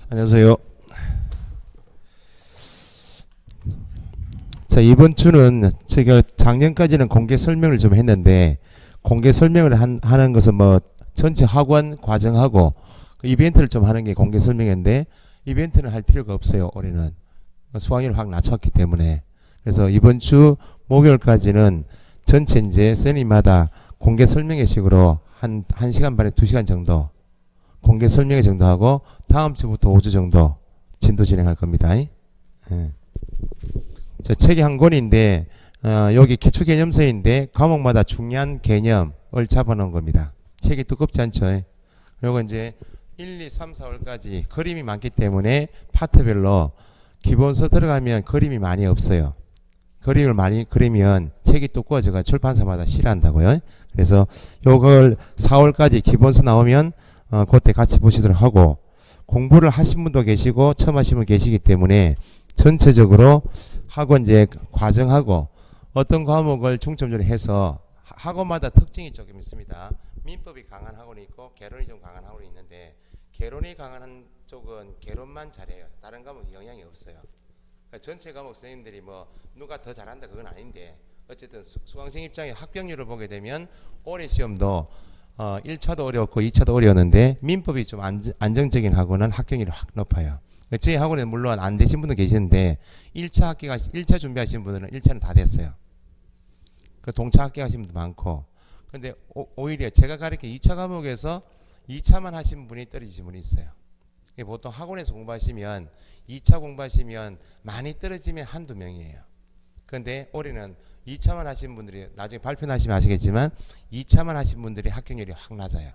안녕하세요. 자, 이번 주는 제가 작년까지는 공개 설명을 좀 했는데, 공개 설명을 하는 것은 뭐 전체 학원 과정하고 그 이벤트를 좀 하는 게 공개 설명인데, 이벤트는 할 필요가 없어요. 올해는 수강료를 확 낮췄기 때문에. 그래서 이번 주 목요일까지는 전체 이제 선생님마다 공개 설명회 식으로 한 1시간 반에 2시간 정도 공개 설명회 정도 하고, 다음 주부터 5주 정도 진도 진행할 겁니다. 예. 저 책이 한 권인데, 여기 기초 개념서인데 과목마다 중요한 개념을 잡아놓은 겁니다. 책이 두껍지 않죠. 요거 이제 1, 2, 3, 4월까지 그림이 많기 때문에 파트별로 기본서 들어가면 그림이 많이 없어요. 그림을 많이 그리면 책이 두꺼워져가 출판사마다 싫어한다고요. 그래서 요걸 4월까지 기본서 나오면 그때 같이 보시도록 하고, 공부를 하신 분도 계시고 처음 하신 분 계시기 때문에 전체적으로 학원 이제 과정하고 어떤 과목을 중점적으로 해서 학원마다 특징이 조금 있습니다. 민법이 강한 학원이 있고 개론이 좀 강한 학원이 있는데, 개론이 강한 쪽은 개론만 잘해요. 다른 과목이 영향이 없어요. 그러니까 전체 과목 선생님들이 뭐 누가 더 잘한다 그건 아닌데, 어쨌든 수강생 입장에 합격률을 보게 되면 올해 시험도 1차도 어려웠고 2차도 어려웠는데, 민법이 좀 안정적인 학원은 합격률이 확 높아요. 제 학원에 물론 안 되신 분도 계시는데 1차 준비하신 분들은 1차는 다 됐어요. 그 동차 합격하신 분도 많고. 근데 오히려 제가 가르친 2차 과목에서 2차만 하신 분이 떨어지신 분이 있어요. 보통 학원에서 공부하시면 2차 공부하시면 많이 떨어지면 한두 명이에요. 그런데 올해는 2차만 하신 분들이, 나중에 발표 나시면 아시겠지만 2차만 하신 분들이 합격률이 확 낮아요.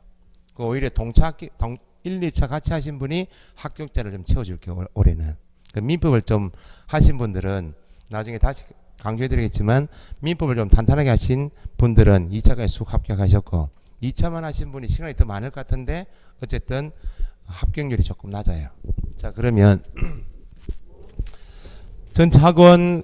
오히려 1, 2차 같이 하신 분이 합격자를 좀 채워줄게요. 올해는. 민법을 좀 하신 분들은 나중에 다시 강조해드리겠지만, 민법을 좀 탄탄하게 하신 분들은 2차까지 쑥 합격하셨고, 2차만 하신 분이 시간이 더 많을 것 같은데 어쨌든 합격률이 조금 낮아요. 자, 그러면 전체 학원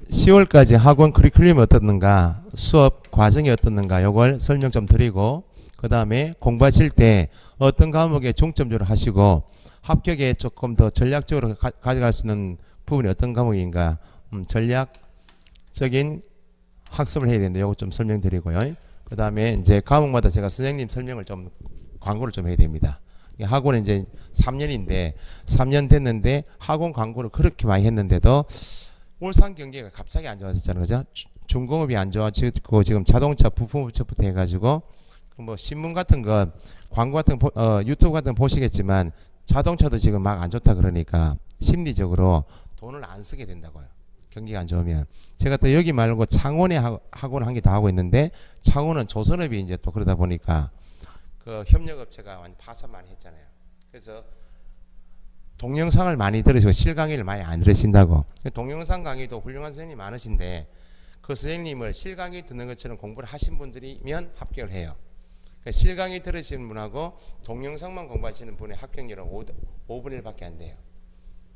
10월까지 학원 커리큘럼이 어떻는가, 수업 과정이 어떻는가, 요걸 설명 좀 드리고, 그 다음에 공부하실 때 어떤 과목에 중점적으로 하시고 합격에 조금 더 전략적으로 가져갈 수 있는 부분이 어떤 과목인가, 전략적인 학습을 해야 되는데 요거 좀 설명드리고요. 그 다음에 이제 과목마다 제가 선생님 설명을 좀 광고를 좀 해야 됩니다. 학원은 이제 3년인데 3년 됐는데 학원 광고를 그렇게 많이 했는데도 울산 경기가 갑자기 안 좋아졌잖아요. 그죠? 중공업이 안 좋아지고 지금 자동차 부품업체부터 해가지고 뭐 신문 같은 거, 광고 같은 거, 유튜브 같은 거 보시겠지만 자동차도 지금 막 안 좋다 그러니까 심리적으로 돈을 안 쓰게 된다고요. 경기가 안 좋으면. 제가 또 여기 말고 창원에 학원 한 개 다 하고 있는데, 창원은 조선업이 이제 또 그러다 보니까 그 협력업체가 완전 파산 많이 했잖아요. 그래서 동영상을 많이 들으시고 실강의를 많이 안 들으신다고. 동영상 강의도 훌륭한 선생님이 많으신데 그 선생님을 실강의 듣는 것처럼 공부를 하신 분들이면 합격을 해요. 실강의 들으시는 분하고 동영상만 공부하시는 분의 합격률은 5분의 1밖에 안 돼요.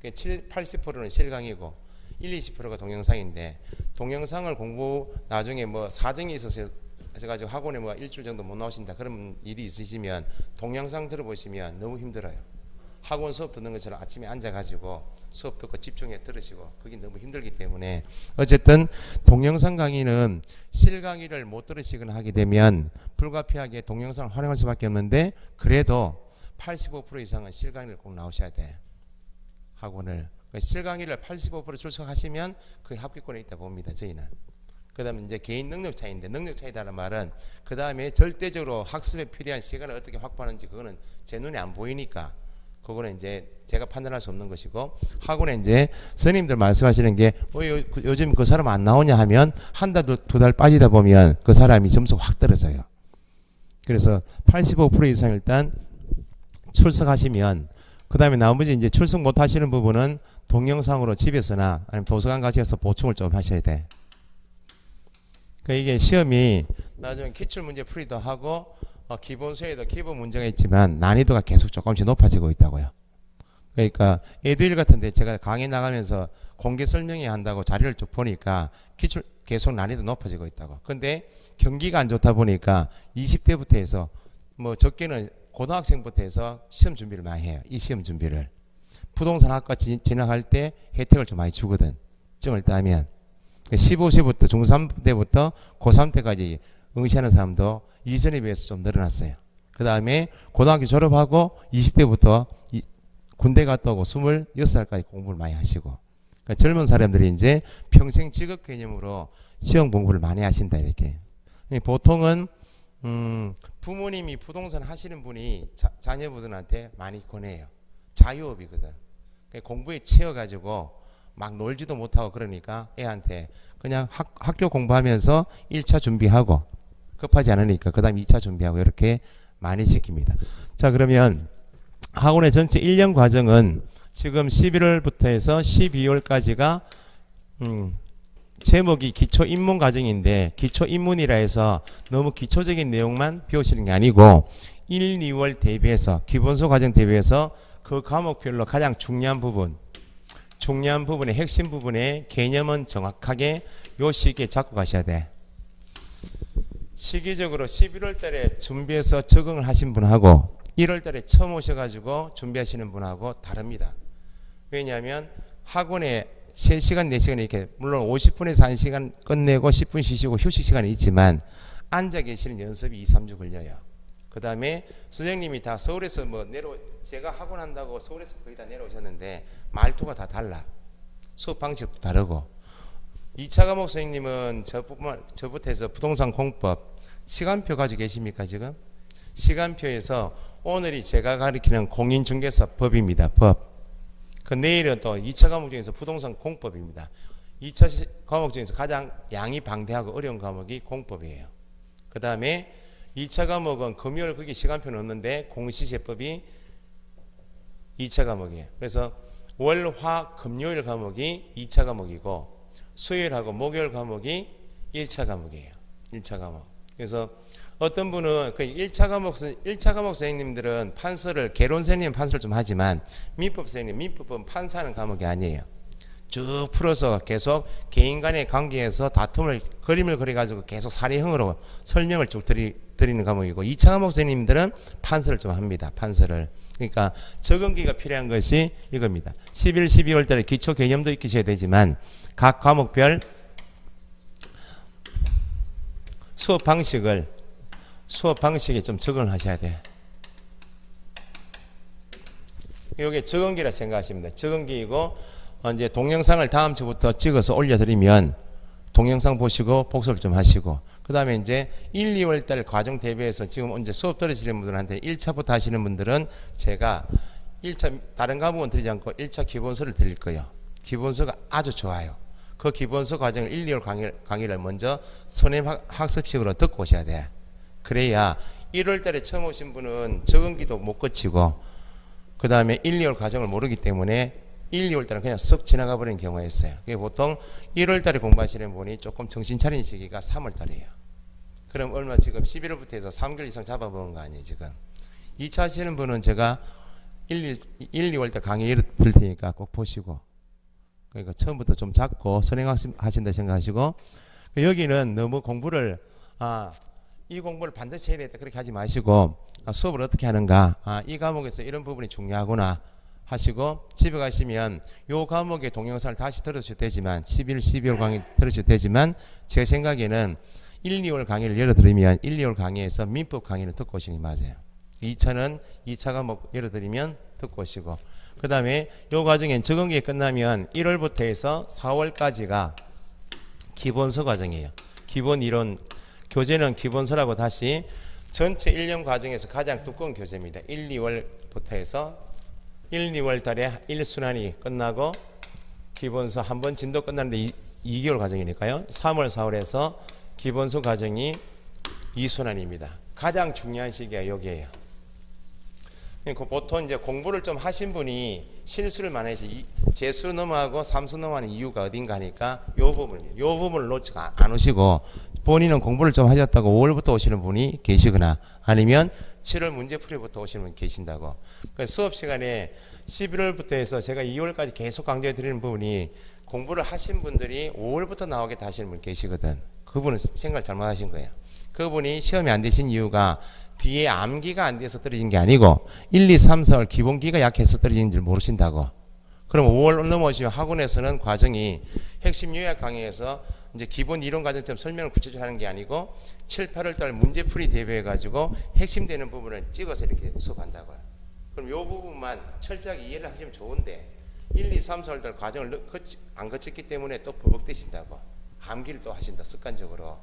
80%는 실강이고 20%가 동영상인데, 동영상을 공부 나중에 뭐 사정이 있어서 가지고 학원에 뭐 일주일 정도 못 나오신다 그런 일이 있으시면 동영상 들어보시면 너무 힘들어요. 학원 수업 듣는 것처럼 아침에 앉아가지고 수업 듣고 집중해 들으시고 그게 너무 힘들기 때문에, 어쨌든 동영상 강의는 실강의를 못 들으시거나 하게 되면 불가피하게 동영상을 활용할 수밖에 없는데, 그래도 85% 이상은 실강의를 꼭 나오셔야 돼. 학원을. 실강의를 85% 출석하시면 거의 합격권에 있다 봅니다. 저희는. 그 다음에 이제 개인 능력 차이인데, 능력 차이다는 말은 그 다음에 절대적으로 학습에 필요한 시간을 어떻게 확보하는지 그거는 제 눈에 안 보이니까 그거는 이제 제가 판단할 수 없는 것이고, 학원에 이제 선생님들 말씀하시는 게 요즘 그 사람 안 나오냐 하면 한 달, 2달 빠지다 보면 그 사람이 점수가 확 떨어져요. 그래서 85% 이상 일단 출석하시면, 그 다음에 나머지 이제 출석 못 하시는 부분은 동영상으로 집에서나 아니면 도서관 가셔서 보충을 좀 하셔야 돼. 그러니까 이게 시험이 나중에 기출문제 풀이도 하고 기본서에도 기본 문제가 있지만 난이도가 계속 조금씩 높아지고 있다고요. 그러니까 에듀윌 같은데 제가 강의 나가면서 공개 설명회 한다고 자료를 쭉 보니까 기출 계속 난이도 높아지고 있다고. 근데 경기가 안 좋다 보니까 20대부터 해서 뭐 적게는 고등학생부터 해서 시험 준비를 많이 해요. 이 시험 준비를. 부동산 학과 진학할 때 혜택을 좀 많이 주거든. 증을 따면. 15세부터 중3 때부터 고3 때까지 응시하는 사람도 이전에 비해서 좀 늘어났어요. 그 다음에 고등학교 졸업하고 20대부터 군대 갔다 오고 26살까지 공부를 많이 하시고, 그러니까 젊은 사람들이 이제 평생 직업 개념으로 시험 공부를 많이 하신다 이렇게. 보통은 부모님이 부동산 하시는 분이 자녀분들한테 많이 권해요. 자유업이거든. 공부에 치여가지고 막 놀지도 못하고 그러니까 애한테 그냥 학교 공부하면서 1차 준비하고 급하지 않으니까 그 다음 2차 준비하고 이렇게 많이 시킵니다. 자, 그러면 학원의 전체 1년 과정은 지금 11월부터 해서 12월까지가 제목이 기초 입문 과정인데, 기초 입문이라 해서 너무 기초적인 내용만 배우시는 게 아니고 1, 2월 대비해서 기본서 과정 대비해서 그 과목별로 가장 중요한 부분의 핵심 부분의 개념은 정확하게 요 시기에 잡고 가셔야 돼. 시기적으로 11월 달에 준비해서 적응을 하신 분하고 1월 달에 처음 오셔가지고 준비하시는 분하고 다릅니다. 왜냐하면 학원에 3시간, 4시간 이렇게 물론 50분에서 1시간 끝내고 10분 쉬시고 휴식 시간이 있지만 앉아 계시는 연습이 2, 3주 걸려요. 그 다음에 선생님이 다 서울에서 제가 학원 한다고 서울에서 거의 다 내려오셨는데 말투가 다 달라. 수업 방식도 다르고. 2차 과목 선생님은 저부터 해서 부동산 공법 시간표 가지고 계십니까 지금? 시간표에서 오늘이 제가 가르치는 공인중개사법입니다. 법. 그 내일은 또 2차 과목 중에서 부동산 공법입니다. 2차 과목 중에서 가장 양이 방대하고 어려운 과목이 공법이에요. 그 다음에 2차 과목은 금요일 거기 시간표는 없는데 공시제법이 2차 과목이에요. 그래서 월, 화, 금요일 과목이 2차 과목이고 수요일하고 목요일 과목이 1차 과목이에요. 1차 과목. 그래서 어떤 분은 그 1차 과목 선생님들은 판서를, 개론 선생님 판서를 좀 하지만 민법 선생님, 민법은 판사하는 과목이 아니에요. 쭉 풀어서 계속 개인 간의 관계에서 그림을 그려가지고 계속 사례형으로 설명을 쭉 드리는 과목이고 2차 과목 선생님들은 판서를 좀 합니다. 판서를. 그러니까 적응기가 필요한 것이 이겁니다. 11, 12월 달에 기초 개념도 익히셔야 되지만 각 과목별 수업 방식에 좀 적응을 하셔야 돼. 이게 적응기라 생각하시면 돼. 적응기이고 이제 동영상을 다음 주부터 찍어서 올려드리면 동영상 보시고 복습을 좀 하시고, 그 다음에 이제 1, 2월 달 과정 대비해서 지금 이제 수업 들으시는 분들한테 1차부터 하시는 분들은 제가 1차 다른 과목은 드리지 않고 1차 기본서를 드릴 거예요. 기본서가 아주 좋아요. 그 기본서 과정을 1, 2월 강의를 먼저 선임 학습식으로 듣고 오셔야 돼. 그래야 1월 달에 처음 오신 분은 적응기도 못 거치고 그 다음에 1, 2월 과정을 모르기 때문에 1, 2월 달은 그냥 쓱 지나가 버리는 경우가 있어요. 보통 1월 달에 공부하시는 분이 조금 정신 차리는 시기가 3월 달이에요. 그럼 얼마 지금 11월부터 해서 3개월 이상 잡아먹은 거 아니에요 지금. 2차 하시는 분은 제가 1, 2월 달 강의 들 테니까 꼭 보시고, 그러니까 처음부터 좀 잡고 선행하신다 생각하시고, 여기는 너무 공부를 이 공부를 반드시 해야 되겠다 그렇게 하지 마시고 수업을 어떻게 하는가, 이 과목에서 이런 부분이 중요하구나 하시고 집에 가시면 요 과목의 동영상을 다시 들으셔도 되지만 11, 12월 강의 들으셔도 되지만 제 생각에는 1, 2월 강의를 열어드리면 1, 2월 강의에서 민법 강의는 듣고 오시는 게 맞아요. 2차는 2차 과목 열어드리면 듣고 오시고, 그 다음에 요 과정엔 적응기 끝나면 1월부터 해서 4월까지가 기본서 과정이에요. 기본 이론 교재는 기본서라고 다시 전체 1년 과정에서 가장 두꺼운 교재입니다. 1, 2월부터 해서 1, 2월 달에 1순환이 끝나고 기본서 한 번 진도 끝나는데 2개월 과정이니까요. 3월, 4월에서 기본서 과정이 2순환입니다. 가장 중요한 시기가 여기에요. 그러니까 보통 이제 공부를 좀 하신 분이 실수를 많이 해서 재수 넘어가고 삼수 넘어가는 이유가 어딘가 하니까 요 부분을 놓치고 안 오시고, 본인은 공부를 좀 하셨다고 5월부터 오시는 분이 계시거나 아니면 7월 문제풀이부터 오시는 분이 계신다고. 그러니까 수업 시간에 11월부터 해서 제가 2월까지 계속 강조해 드리는 부분이 공부를 하신 분들이 5월부터 나오게 하시는 분이 계시거든. 그분은 생각을 잘못하신 거예요. 그분이 시험이 안 되신 이유가 뒤에 암기가 안 돼서 떨어진 게 아니고 1, 2, 3, 4월 기본기가 약해서 떨어진 줄 모르신다고. 그럼 5월 넘어오시면 학원에서는 과정이 핵심 요약 강의에서 이제 기본 이론 과정처럼 설명을 구체적으로 하는 게 아니고 7, 8월 달 문제풀이 대비해 가지고 핵심되는 부분을 찍어서 이렇게 수업한다고요. 그럼 요 부분만 철저하게 이해를 하시면 좋은데 1, 2, 3, 4월 달 과정을 안 거쳤기 때문에 또 버벅대신다고. 암기를 또 하신다 습관적으로.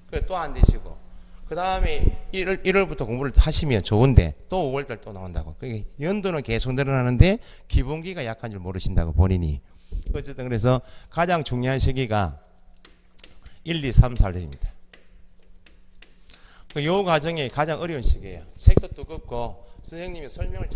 그래 또 안 되시고 그 다음에 1월부터 공부를 하시면 좋은데 또 5월달 또 나온다고. 그게 연도는 계속 늘어나는데 기본기가 약한 줄 모르신다고 본인이. 어쨌든 그래서 가장 중요한 시기가 1, 2, 3, 4월입니다. 이 과정이 가장 어려운 시기예요. 책도 두껍고 선생님이 설명을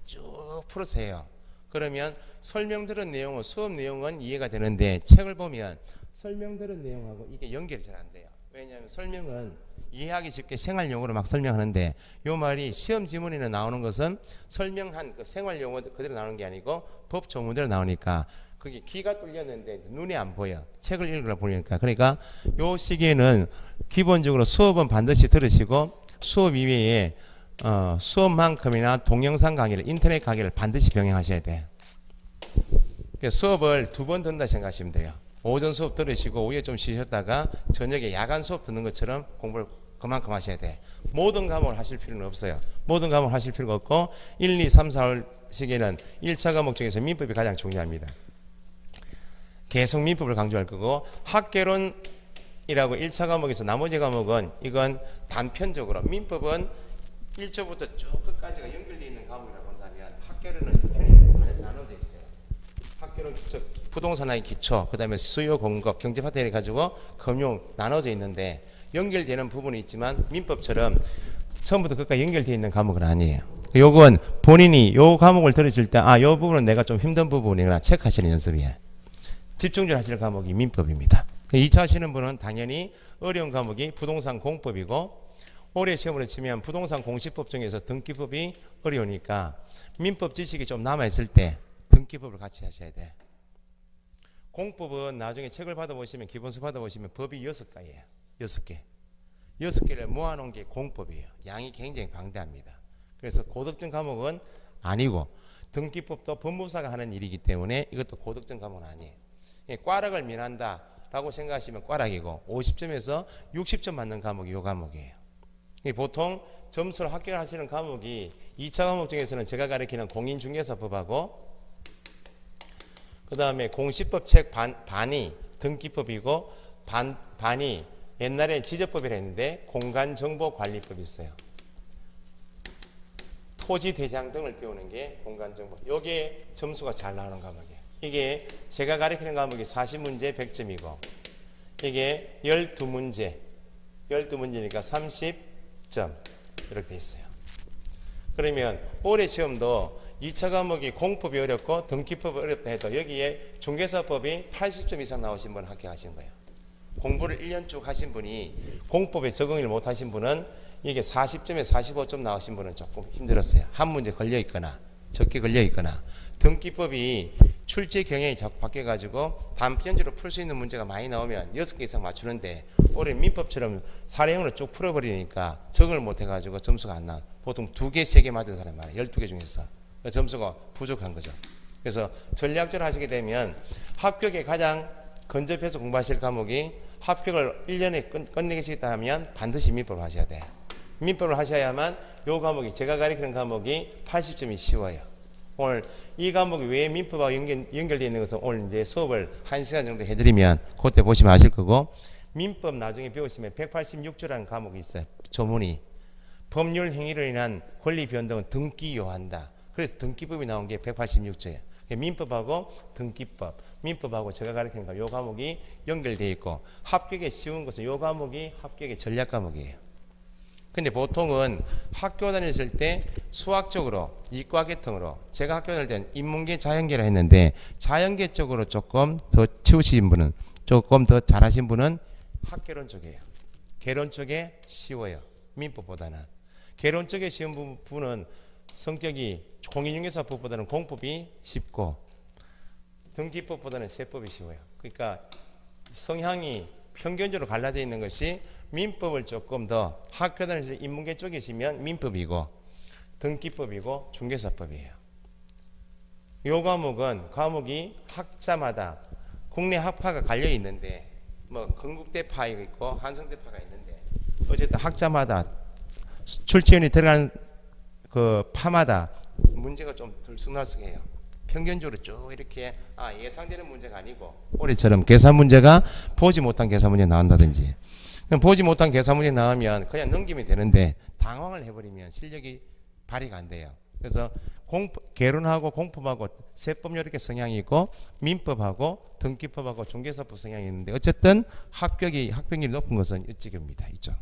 쭉 풀어서 해요. 그러면 설명 들은 내용은 수업 내용은 이해가 되는데 책을 보면 설명 들은 내용하고 이게 연결이 잘 안 돼요. 왜냐하면 설명은 이해하기 쉽게 생활용어로 막 설명하는데 요 말이 시험 지문에는 나오는 것은 설명한 그 생활용어 그대로 나오는 게 아니고 법 조문대로 나오니까 그게 귀가 뚫렸는데 눈에 안 보여. 책을 읽으려 보니까. 그러니까 요 시기에는 기본적으로 수업은 반드시 들으시고 수업 이외에 수업만큼이나 동영상 강의를 인터넷 강의를 반드시 병행하셔야 돼. 수업을 2번 듣는다 생각하시면 돼요. 오전 수업 들으시고 오후에 좀 쉬셨다가 저녁에 야간 수업 듣는 것처럼 공부를 그만큼 하셔야 돼. 모든 과목을 하실 필요는 없어요. 모든 과목을 하실 필요가 없고 1, 2, 3, 4월 시기에는 1차 과목 중에서 민법이 가장 중요합니다. 계속 민법을 강조할 거고 학개론이라고 1차 과목에서 나머지 과목은 이건 단편적으로 민법은 1조부터 쭉 끝까지가 연결되어 있는 과목이라고 한다면 학개론은 편이 나눠져 있어요. 학개론 기초, 부동산의 기초, 그 다음에 수요 공급, 경제 파트너를 가지고 금융 나눠져 있는데 연결되는 부분이 있지만 민법처럼 처음부터 끝까지 연결되어 있는 과목은 아니에요. 요건 본인이 요 과목을 들으실 때 요 부분은 내가 좀 힘든 부분이구나 체크하시는 연습이에요. 집중적으로 하실 과목이 민법입니다. 2차 하시는 분은 당연히 어려운 과목이 부동산 공법이고 올해 시험으로 치면 부동산 공시법 중에서 등기법이 어려우니까 민법 지식이 좀 남아있을 때 등기법을 같이 하셔야 돼. 공법은 나중에 책을 받아보시면 기본서 받아보시면 법이 6가지예요. 6개. 6개를 모아놓은 게 공법이에요. 양이 굉장히 방대합니다. 그래서 고득점 과목은 아니고 등기법도 법무사가 하는 일이기 때문에 이것도 고득점 과목은 아니에요. 꽈락을 면한다 라고 생각하시면 꽈락이고 50점에서 60점 맞는 과목이 이 과목이에요. 보통 점수를 합격하시는 과목이 2차 과목 중에서는 제가 가르치는 공인중개사법하고 그 다음에 공시법 책 반이 등기법이고 반이 옛날에 지적법이라 했는데 공간정보관리법이 있어요. 토지대장 등을 배우는 게 공간정보. 여기에 점수가 잘 나오는 과목이에요. 이게 제가 가르치는 과목이 40문제 100점이고 이게 12문제니까 30점 이렇게 돼 있어요. 그러면 올해 시험도 2차 과목이 공법이 어렵고 등기법이 어렵다 해도 여기에 중개사법이 80점 이상 나오신 분은 합격하신 거예요. 공부를 1년 쭉 하신 분이 공법에 적응을 못 하신 분은 이게 40점에 45점 나오신 분은 조금 힘들었어요. 한 문제 걸려 있거나 적게 걸려 있거나 등기법이 출제 경향이 자꾸 바뀌어가지고 단편적으로 풀 수 있는 문제가 많이 나오면 6개 이상 맞추는데 올해 민법처럼 사례형으로 쭉 풀어버리니까 적응을 못 해가지고 점수가 안 나와. 보통 2개, 3개 맞은 사람이 많아요. 12개 중에서. 점수가 부족한 거죠. 그래서 전략적으로 하시게 되면 합격에 가장 근접해서 공부하실 과목이 합격을 1년에 끝내시겠다 하면 반드시 민법을 하셔야 돼요. 민법을 하셔야만 이 과목이 제가 가르치는 과목이 80점이 쉬워요. 오늘 이 과목이 왜 민법하고 연결되어 있는 것은 오늘 이제 수업을 1시간 정도 해드리면 그때 보시면 아실 거고 민법 나중에 배우시면 186조라는 과목이 있어요. 조문이 법률 행위로 인한 권리 변동은 등기요한다. 그래서 등기법이 나온 게 186조예요. 민법하고 등기법, 민법하고 제가 가르치는 이 과목이 연결되어 있고 합격에 쉬운 것은 이 과목이 합격의 전략 과목이에요. 근데 보통은 학교 다니실 때 수학적으로 이과 계통으로 제가 학교 다닐 때는 인문계 자연계라 했는데 자연계 쪽으로 조금 더 치우신 분은 조금 더 잘하신 분은 학개론 쪽이에요. 개론 쪽에 쉬워요. 민법보다는. 개론 쪽에 쉬운 분은 성격이 공인중개사법보다는 공법이 쉽고 등기법보다는 세법이 쉬워요. 그러니까 성향이 평균적으로 갈라져 있는 것이 민법을 조금 더 학교 다니면서 인문계 쪽이시면 민법이고 등기법이고 중개사법이에요. 요 과목이 학자마다 국내 학파가 갈려 있는데 뭐 건국대파 있고 한성대파가 있는데 어쨌든 학자마다 출제원이 들어간 그 파마다 문제가 좀 들쑥날쑥해요. 평균적으로 쭉 이렇게 예상되는 문제가 아니고 올해처럼 계산 문제가 보지 못한 계산 문제 나온다든지 보지 못한 계산 문제 나오면 그냥 넘기면 되는데 당황을 해버리면 실력이 발휘가 안 돼요. 그래서 개론하고 공법하고 세법 이렇게 성향이 있고 민법하고 등기법하고 중개사법 성향이 있는데 어쨌든 합격률이 높은 것은 이쪽입니다. 이쪽.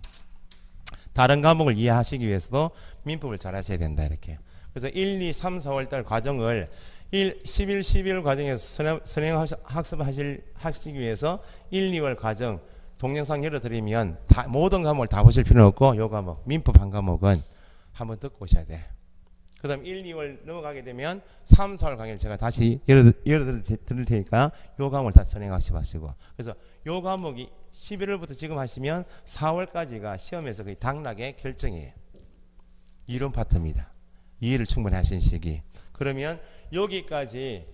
다른 과목을 이해하시기 위해서도 민법을 잘 하셔야 된다 이렇게. 그래서 1, 2, 3, 4월 달 과정을 11, 12월 과정에서 학습하시기 위해서 1, 2월 과정 동영상 열어드리면 모든 과목을 다 보실 필요는 없고 요 과목 민법 한 과목은 한번 듣고 오셔야 돼. 그 다음 1, 2월 넘어가게 되면 3, 4월 강의를 제가 다시 열어드릴 테니까 요 과목을 다 선행하시고 그래서 요 과목이 11월부터 지금 하시면 4월까지가 시험에서 거의 당락의 결정이에요. 이론 파트입니다. 이해를 충분히 하신 시기. 그러면 여기까지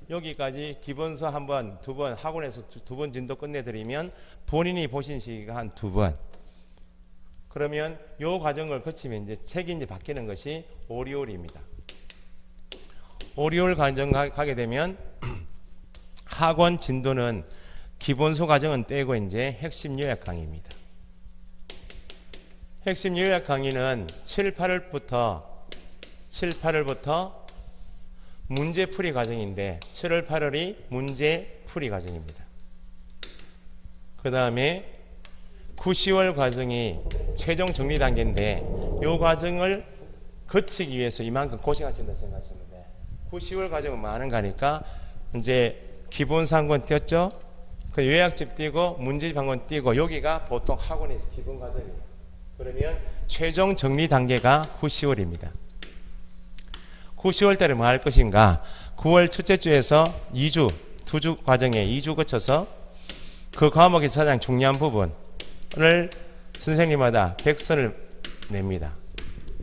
기본서 한 번, 두 번 학원에서 두 번 진도 끝내드리면 본인이 보신 시기가 한 두 번. 그러면 요 과정을 거치면 이제 책이 이제 바뀌는 것이 5, 6월입니다. 5, 6월 과정 가게 되면 학원 진도는 기본서 과정은 떼고 이제 핵심 요약 강의입니다. 핵심 요약 강의는 7, 8월부터 문제풀이 과정인데 7월, 8월이 문제풀이 과정입니다. 그 다음에 9, 10월 과정이 최종 정리 단계인데 이 과정을 거치기 위해서 이만큼 고생하신다 생각하시면 돼. 9, 10월 과정은 뭐 하는가 하니까 이제 기본서 한 권 띄었죠. 그 요약집 띄고 문제집 한 권 띄고 여기가 보통 학원에서 기본 과정이에요. 그러면 최종 정리 단계가 9, 10월입니다. 9, 10월 달에 뭐 할 것인가? 9월 첫째 주에서 2주, 2주 과정에 2주 거쳐서 그 과목에서 가장 중요한 부분을 선생님마다 백선을 냅니다.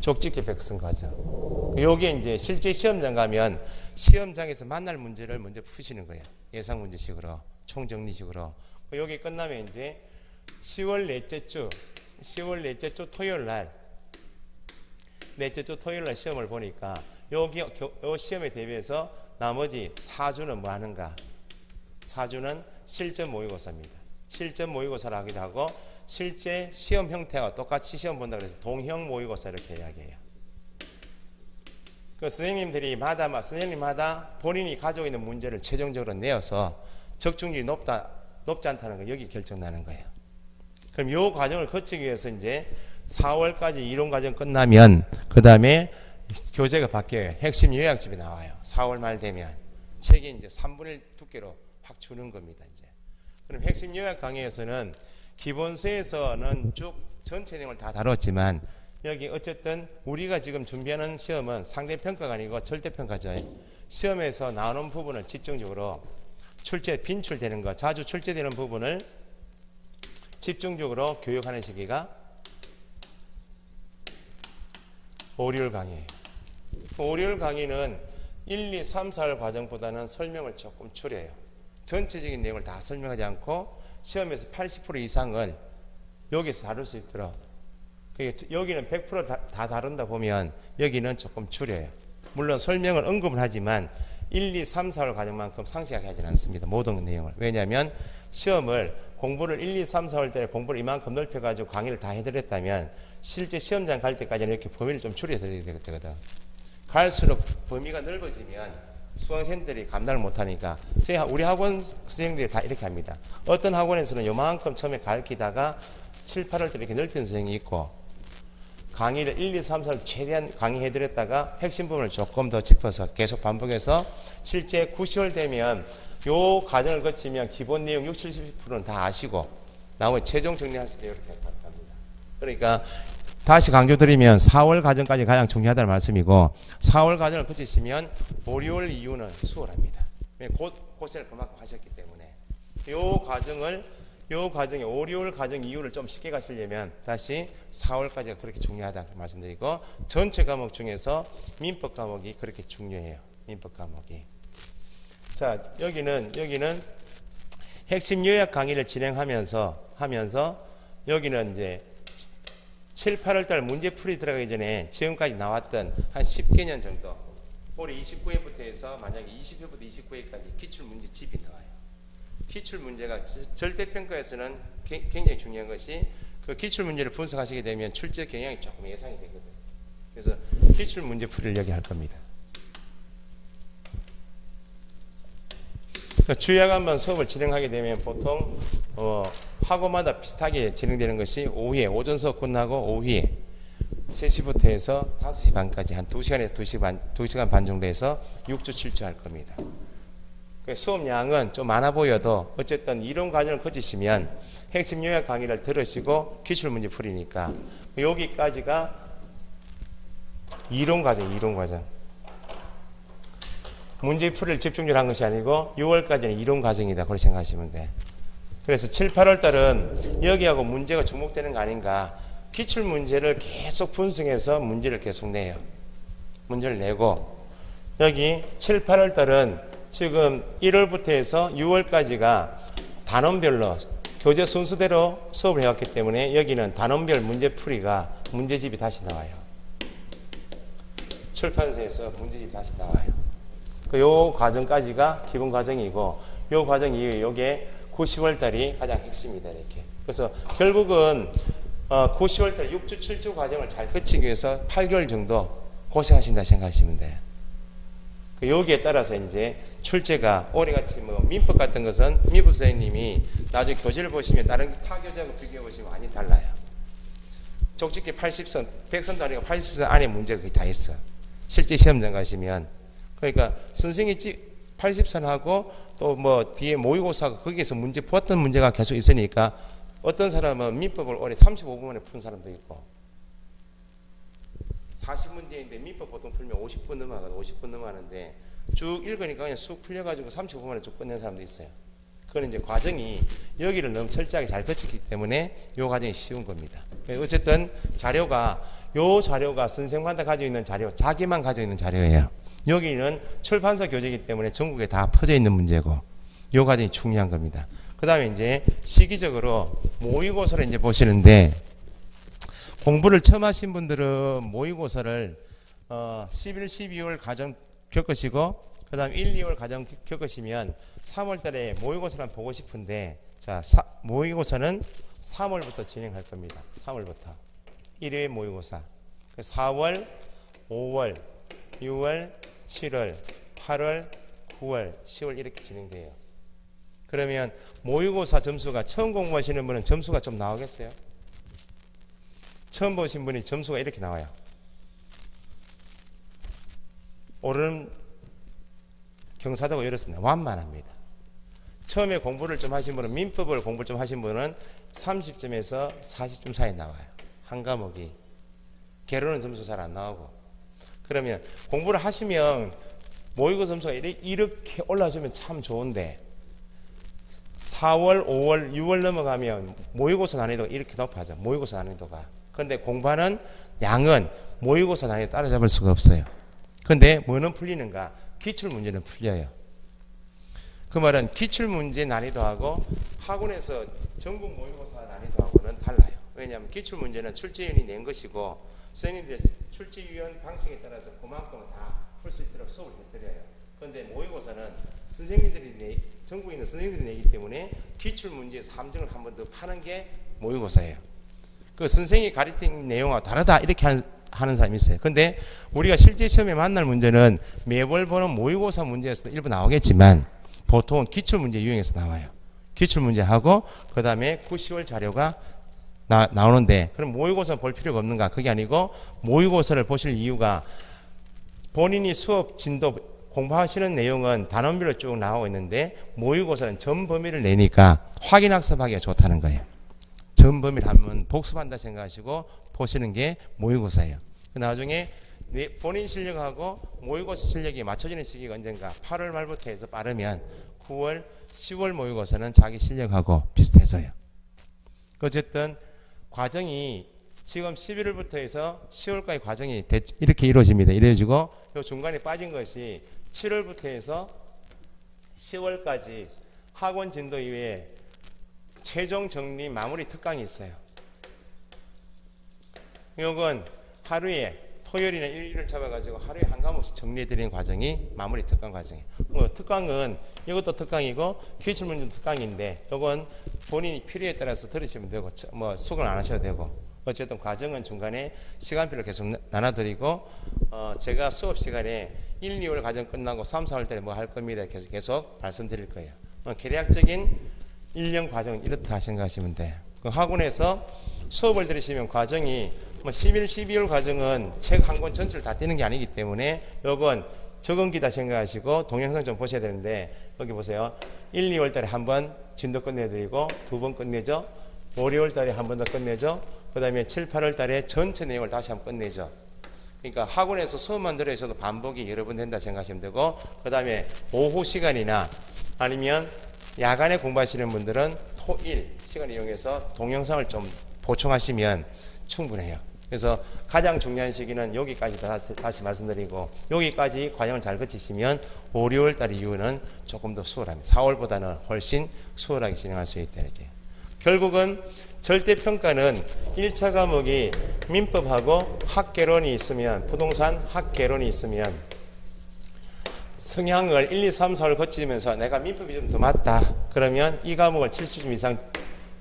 족집게 백선 과정. 여기에 이제 실제 시험장 가면 시험장에서 만날 문제를 먼저 푸시는 거예요. 예상 문제식으로, 총정리식으로. 여기 끝나면 이제 10월 넷째 주 토요일 날 시험을 보니까 여기 요 시험에 대비해서 나머지 4주는 뭐 하는가? 4주는 실전 모의고사입니다. 실전 모의고사를 하기도 하고 실제 시험 형태와 똑같이 시험 본다 그래서 동형 모의고사 이렇게 이야기해요. 그 선생님마다 본인이 가지고 있는 문제를 최종적으로 내어서 적중률이 높지 않다는 거 여기 결정나는 거예요. 그럼 요 과정을 거치기 위해서 이제 4월까지 이론 과정 끝나면 그 다음에 교재가 바뀌어요. 핵심 요약집이 나와요. 4월 말 되면 책이 이제 3분의 1 두께로 확 주는 겁니다. 이제 그럼 핵심 요약 강의에서는 기본서에서는 쭉 전체 내용을 다 다뤘지만 여기 어쨌든 우리가 지금 준비하는 시험은 상대평가가 아니고 절대평가죠. 시험에서 나오는 부분을 집중적으로 빈출되는 거, 자주 출제되는 부분을 집중적으로 교육하는 시기가 5, 6월 강의예요. 5, 6월 강의는 1, 2, 3, 4월 과정보다는 설명을 조금 줄여요. 전체적인 내용을 다 설명하지 않고 시험에서 80% 이상을 여기서 다룰 수 있도록 여기는 100% 다 다룬다 보면 여기는 조금 줄여요. 물론 설명을 언급을 하지만 1, 2, 3, 4월 과정만큼 상세하게 하지는 않습니다. 모든 내용을. 왜냐하면 시험을 공부를 1, 2, 3, 4월 때 공부를 이만큼 넓혀가지고 강의를 다 해드렸다면 실제 시험장 갈 때까지는 이렇게 범위를 좀 줄여드려야 되거든. 갈수록 범위가 넓어지면 수강생들이 감당을 못하니까 우리 학원 선생님들이 다 이렇게 합니다. 어떤 학원에서는 요만큼 처음에 가르치다가 7, 8월 때 이렇게 넓힌 선생님이 있고 강의를 1, 2, 3, 4월 최대한 강의해드렸다가 핵심 부분을 조금 더 짚어서 계속 반복해서 실제 9, 10월 되면 요 과정을 거치면 기본 내용 60, 70%는 다 아시고 나머지 최종 정리하실 때 이렇게 합니다. 그러니까 다시 강조드리면 4월 과정까지 가장 중요하다는 말씀이고 4월 과정을 거치시면 5, 6월 이후는 수월합니다. 고생을 그만큼 하셨기 때문에 이 과정을 요 과정에 5, 6월 과정 이유를 좀 쉽게 가시려면 다시 4월까지가 그렇게 중요하다 말씀드리고, 전체 과목 중에서 민법 과목이 그렇게 중요해요. 민법 과목이. 자, 여기는 핵심 요약 강의를 진행하면서 여기는 이제 7, 8월 달 문제풀이 들어가기 전에 지금까지 나왔던 한 10개년 정도, 올해 29회부터 해서 만약에 20회부터 29회까지 기출문제집이 나와요. 기출문제가 절대평가에서는 굉장히 중요한 것이, 그 기출문제를 분석하시게 되면 출제 경향이 조금 예상이 되거든요. 그래서 기출문제풀이를 여기 할 겁니다. 그러니까 주야간만 수업을 진행하게 되면 보통 학원마다 비슷하게 진행되는 것이 오후에 오전 수업 끝나고 오후에 3시부터 해서 5시 반까지 한 2시간에서 2시간 반 정도 해서 6주 7주 할 겁니다. 수업량은 좀 많아 보여도 어쨌든 이론 과정을 거치시면 핵심 요약 강의를 들으시고 기출문제 풀이니까 여기까지가 이론 과정. 문제 풀이를 집중적으로 한 것이 아니고 6월까지는 이론 과정이다. 그렇게 생각하시면 돼. 그래서 7, 8월 달은 여기하고 문제가 주목되는 거 아닌가. 기출 문제를 계속 분석해서 문제를 계속 내요. 문제를 내고, 여기 7, 8월 달은 지금 1월부터 해서 6월까지가 단원별로 교재 순서대로 수업을 해왔기 때문에 여기는 단원별 문제풀이가 문제집이 다시 나와요. 출판사에서 문제집이 다시 나와요. 요 과정까지가 기본 과정이고, 요 과정 이후에 요게 9, 10월 달이 가장 핵심이다. 이렇게. 그래서 결국은 9, 10월 달 6주, 7주 과정을 잘 거치기 위해서 8개월 정도 고생하신다 생각하시면 돼요. 여기에 따라서 이제 출제가 올해같이 뭐 민법 같은 것은 민법 선생님이 나중에 교재를 보시면 다른 타 교재하고 비교해 보시면 많이 달라요. 쪽집게 80선, 100선도 아니고 80선 안에 문제가 거의 다 있어. 실제 시험장 가시면. 그러니까 선생님이 80선하고 또 뭐 뒤에 모의고사가 거기에서 문제 보았던 문제가 계속 있으니까 어떤 사람은 민법을 올해 35분 만에 푼 사람도 있고, 40문제인데 민법 보통 풀면 50분 넘어가거든. 50분 넘어가는데 쭉 읽으니까 그냥 쑥 풀려가지고 35분 만에 쭉 끝낸 사람도 있어요. 그건 이제 과정이 여기를 너무 철저하게 잘 거쳤기 때문에 요 과정이 쉬운 겁니다. 어쨌든 요 자료가 선생마다 가지고 있는 자료, 자기만 가지고 있는 자료예요. 여기는 출판사 교재이기 때문에 전국에 다 퍼져 있는 문제고, 요 과정이 중요한 겁니다. 그 다음에 이제 시기적으로 모의고사를 이제 보시는데, 공부를 처음 하신 분들은 모의고사를 11, 12월 과정 겪으시고, 그 다음 1, 2월 과정 겪으시면 3월 달에 모의고사를 보고 싶은데, 자, 모의고사는 3월부터 진행할 겁니다. 3월부터. 1회 모의고사. 4월, 5월, 6월, 7월, 8월, 9월, 10월 이렇게 진행돼요. 그러면 모의고사 점수가 처음 공부하시는 분은 점수가 좀 나오겠어요? 처음 보신 분이 점수가 이렇게 나와요. 오르는 경사도가 이렇습니다. 완만합니다. 처음에 공부를 좀 하신 분은, 민법을 공부를 좀 하신 분은 30점에서 40점 사이 나와요. 한 과목이. 개론은 점수 잘 안 나오고. 그러면 공부를 하시면 모의고사 점수가 이렇게 올라주면 참 좋은데, 4월, 5월, 6월 넘어가면 모의고사 난이도가 이렇게 높아져. 모의고사 난이도가. 그런데 공부하는 양은 모의고사 난이도 따라잡을 수가 없어요. 그런데 뭐는 풀리는가? 기출문제는 풀려요. 그 말은 기출문제 난이도하고 학원에서 전국 모의고사 난이도하고는 달라요. 왜냐하면 기출문제는 출제위원이 낸 것이고, 선생님들 출제위원 방식에 따라서 그만큼 다 풀 수 있도록 수업을 해드려요. 그런데 모의고사는 선생님들이 전국에 있는 선생님들이 내기 때문에 기출문제에서 함정을 한 번 더 파는 게 모의고사예요. 그 선생님이 가르친 내용하고 다르다 이렇게 하는 사람이 있어요. 근데 우리가 실제 시험에 만날 문제는 매월 보는 모의고사 문제에서도 일부 나오겠지만 보통은 기출문제 유형에서 나와요. 기출문제하고 그 다음에 9, 10월 자료가 나오는데, 그럼 모의고사 볼 필요가 없는가? 그게 아니고, 모의고사를 보실 이유가 본인이 수업 진도 공부하시는 내용은 단원별로 쭉 나오고 있는데, 모의고사는 전 범위를 내니까 확인학습하기가 좋다는 거예요. 전 범위를 하면 복습한다 생각하시고 보시는 게 모의고사예요. 나중에 본인 실력하고 모의고사 실력이 맞춰지는 시기가 언젠가 8월 말부터 해서 빠르면 9월, 10월 모의고사는 자기 실력하고 비슷해서요. 어쨌든 과정이 지금 11월부터 해서 10월까지 과정이 이렇게 이루어집니다. 이루어지고 요 중간에 빠진 것이 7월부터 해서 10월까지 학원 진도 이외에 최종 정리 마무리 특강이 있어요. 이건 하루에 토요일이나 일요일을 잡아가지고 하루에 한 과목씩 정리해드리는 과정이 마무리 특강 과정이에요. 특강은 이것도 특강이고 기출문제도 특강인데 이건 본인이 필요에 따라서 들으시면 되고 뭐 수긍을 안 하셔도 되고 어쨌든 과정은 중간에 시간표를 계속 나눠드리고 제가 수업 시간에 1, 2월 과정 끝나고 3, 4월 달에 뭐 할 겁니다. 계속 말씀드릴 거예요. 계략적인 1년 과정 이렇다 생각하시면 돼. 그 학원에서 수업을 들으시면 과정이 뭐 11, 12월 과정은 책 한 권 전체를 다 떼는 게 아니기 때문에 이건 적응기다 생각하시고 동영상 좀 보셔야 되는데 여기 보세요. 1, 2월 달에 한 번 진도 끝내드리고 두 번 끝내죠. 5, 6월 달에 한 번 더 끝내죠. 그 다음에 7, 8월 달에 전체 내용을 다시 한번 끝내죠. 그러니까 학원에서 수업만 들어 있어도 반복이 여러 번 된다 생각하시면 되고 그 다음에 오후 시간이나 아니면 야간에 공부하시는 분들은 토일 시간을 이용해서 동영상을 좀 보충하시면 충분해요. 그래서 가장 중요한 시기는 여기까지 다시 말씀드리고 여기까지 과정을 잘 거치시면 5, 6월 달 이후는 조금 더 수월합니다. 4월보다는 훨씬 수월하게 진행할 수 있다 이렇게. 결국은 절대평가는 1차 과목이 민법하고 학개론이 있으면 부동산 학개론이 있으면 성향을 1, 2, 3, 4를 거치면서 내가 민법이 좀 더 맞다 그러면 이 과목을 70점 이상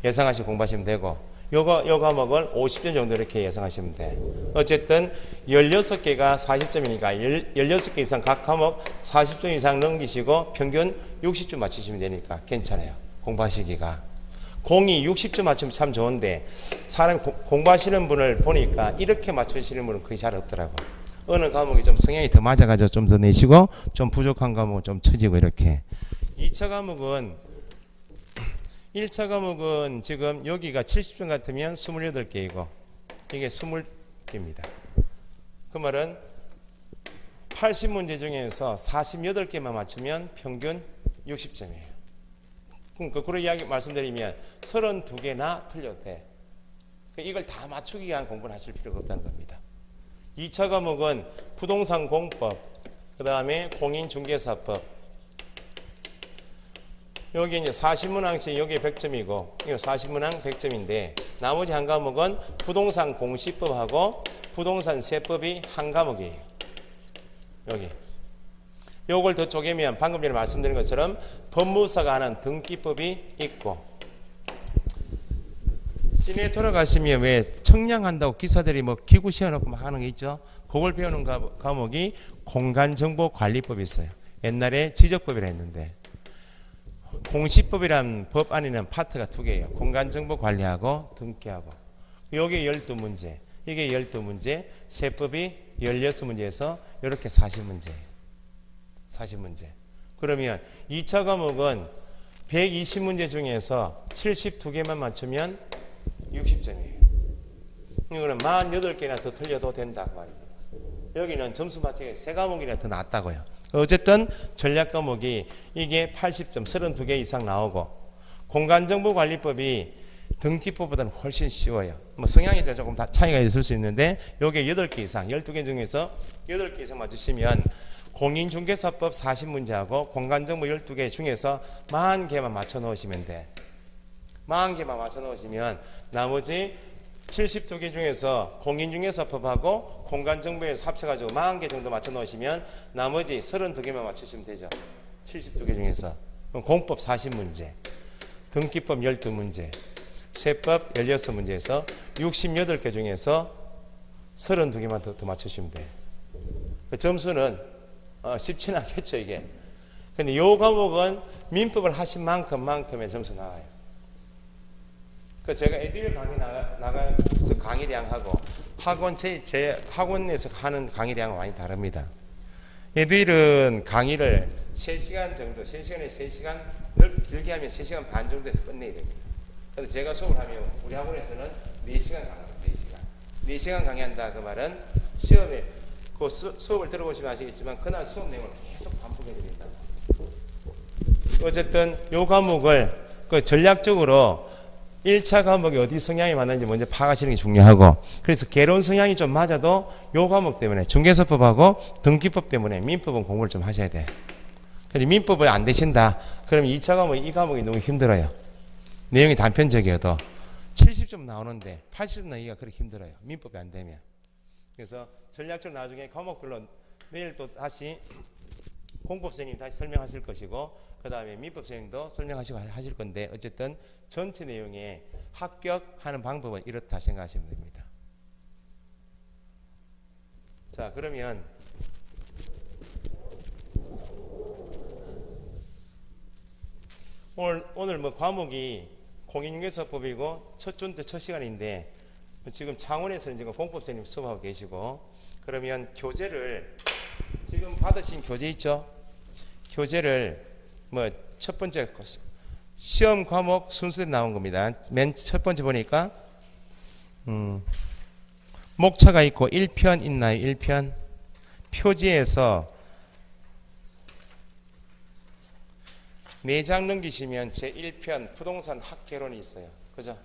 예상하시고 공부하시면 되고 요 과목을 50점 정도 이렇게 예상하시면 돼. 어쨌든 16개가 40점이니까 16개 이상 각 과목 40점 이상 넘기시고 평균 60점 맞추시면 되니까 괜찮아요. 공부하시기가. 공이 60점 맞추면 참 좋은데 사람 공부하시는 분을 보니까 이렇게 맞추시는 분은 거의 잘 없더라고. 어느 과목이 좀 성향이 더 맞아가지고 좀 더 내시고 좀 부족한 과목은 좀 처지고 이렇게. 2차 과목은 1차 과목은 지금 여기가 70점 같으면 28개이고 이게 20개입니다. 그 말은 80문제 중에서 48개만 맞추면 평균 60점이에요. 그럼 거꾸로 이야기 말씀드리면 32개나 틀려도 돼. 이걸 다 맞추기 위한 공부를 하실 필요가 없다는 겁니다. 2차 과목은 부동산 공법, 그 다음에 공인중개사법. 여기 이제 40문항씩 여기 100점이고, 이거 40문항 100점인데, 나머지 한 과목은 부동산 공시법하고 부동산 세법이 한 과목이에요. 여기. 요걸 더 쪼개면 방금 전에 말씀드린 것처럼 법무사가 하는 등기법이 있고, 시내 돌아가시면 왜 청량한다고 기사들이 뭐 기구 씌워놓고 막 하는 게 있죠. 그걸 배우는 과목이 공간정보관리법이 있어요. 옛날에 지적법이라 했는데 공시법이란 법 안에는 파트가 두 개예요. 공간정보관리하고 등기하고. 여기 12문제, 이게 12문제, 세법이 16문제에서 이렇게 40문제예요. 40문제. 그러면 2차 과목은 120문제 중에서 72개만 맞추면 60점이에요. 이거는 48개나 더 틀려도 된다고 말입니다. 여기는 점수 맞추기 3과목이나 더 낫다고요. 어쨌든 전략 과목이 이게 80점 32개 이상 나오고 공간정보관리법이 등기법보다는 훨씬 쉬워요. 뭐 성향에 따라 조금 차이가 있을 수 있는데 요게 8개 이상 12개 중에서 8개 이상 맞추시면 공인중개사법 40문제하고 공간정보 12개 중에서 40개만 맞춰 놓으시면 돼. 40개만 맞춰 놓으시면 나머지 72개 중에서 공인중개사법하고 공간정보에서 합쳐가지고 40개 정도 맞춰 놓으시면 나머지 32개만 맞추시면 되죠. 72개 중에서. 그럼 공법 40문제, 등기법 12문제, 세법 16문제에서 68개 중에서 32개만 더 맞추시면 돼요. 그 점수는 쉽지는 않겠죠 이게. 근데 이 과목은 민법을 하신 만큼의 점수 나와요. 그 제가 애들 강의 나가서 강의량하고 제 학원에서 하는 강의량은 많이 다릅니다. 애들은 강의를 3시간 정도, 3시간에 3시간, 길게 하면 3시간 반 정도에서 끝내야 됩니다. 근데 제가 수업을 하면 우리 학원에서는 4시간 강의합니다. 4시간 강의한다 그 말은 시험에 그 수업을 들어보시면 아시겠지만 그날 수업 내용을 계속 반복해 드린다. 어쨌든 요 과목을 그 전략적으로 1차 과목이 어디 성향이 맞는지 먼저 파악하시는 게 중요하고, 그래서 개론 성향이 좀 맞아도 요 과목 때문에 중개사법하고 등기법 때문에 민법은 공부를 좀 하셔야 돼. 근데 민법은 안 되신다. 그럼 2차 과목 이 과목이 너무 힘들어요. 내용이 단편적이어도 70점 나오는데 80점 나오기가 그렇게 힘들어요. 민법이 안 되면. 그래서 전략적으로 나중에 과목별로 내일 또 다시 공법 선생님 다시 설명하실 것이고, 그 다음에 민법 선생님도 설명하시고 하실 건데, 어쨌든 전체 내용에 합격하는 방법은 이렇다 생각하시면 됩니다. 자, 그러면 오늘 뭐 과목이 공인중개사법이고 첫 주인데 첫 시간인데, 지금 창원에서는 지금 공법 선생님 수업하고 계시고, 그러면 교재를 지금 받으신 교재 있죠? 교재를 뭐 첫 번째 시험 과목 순서대로 나온 겁니다. 맨 첫 번째 보니까 목차가 있고 1편 있나요? 1편 표지에서 4장 넘기시면 제1편 부동산 학개론이 있어요. 그죠?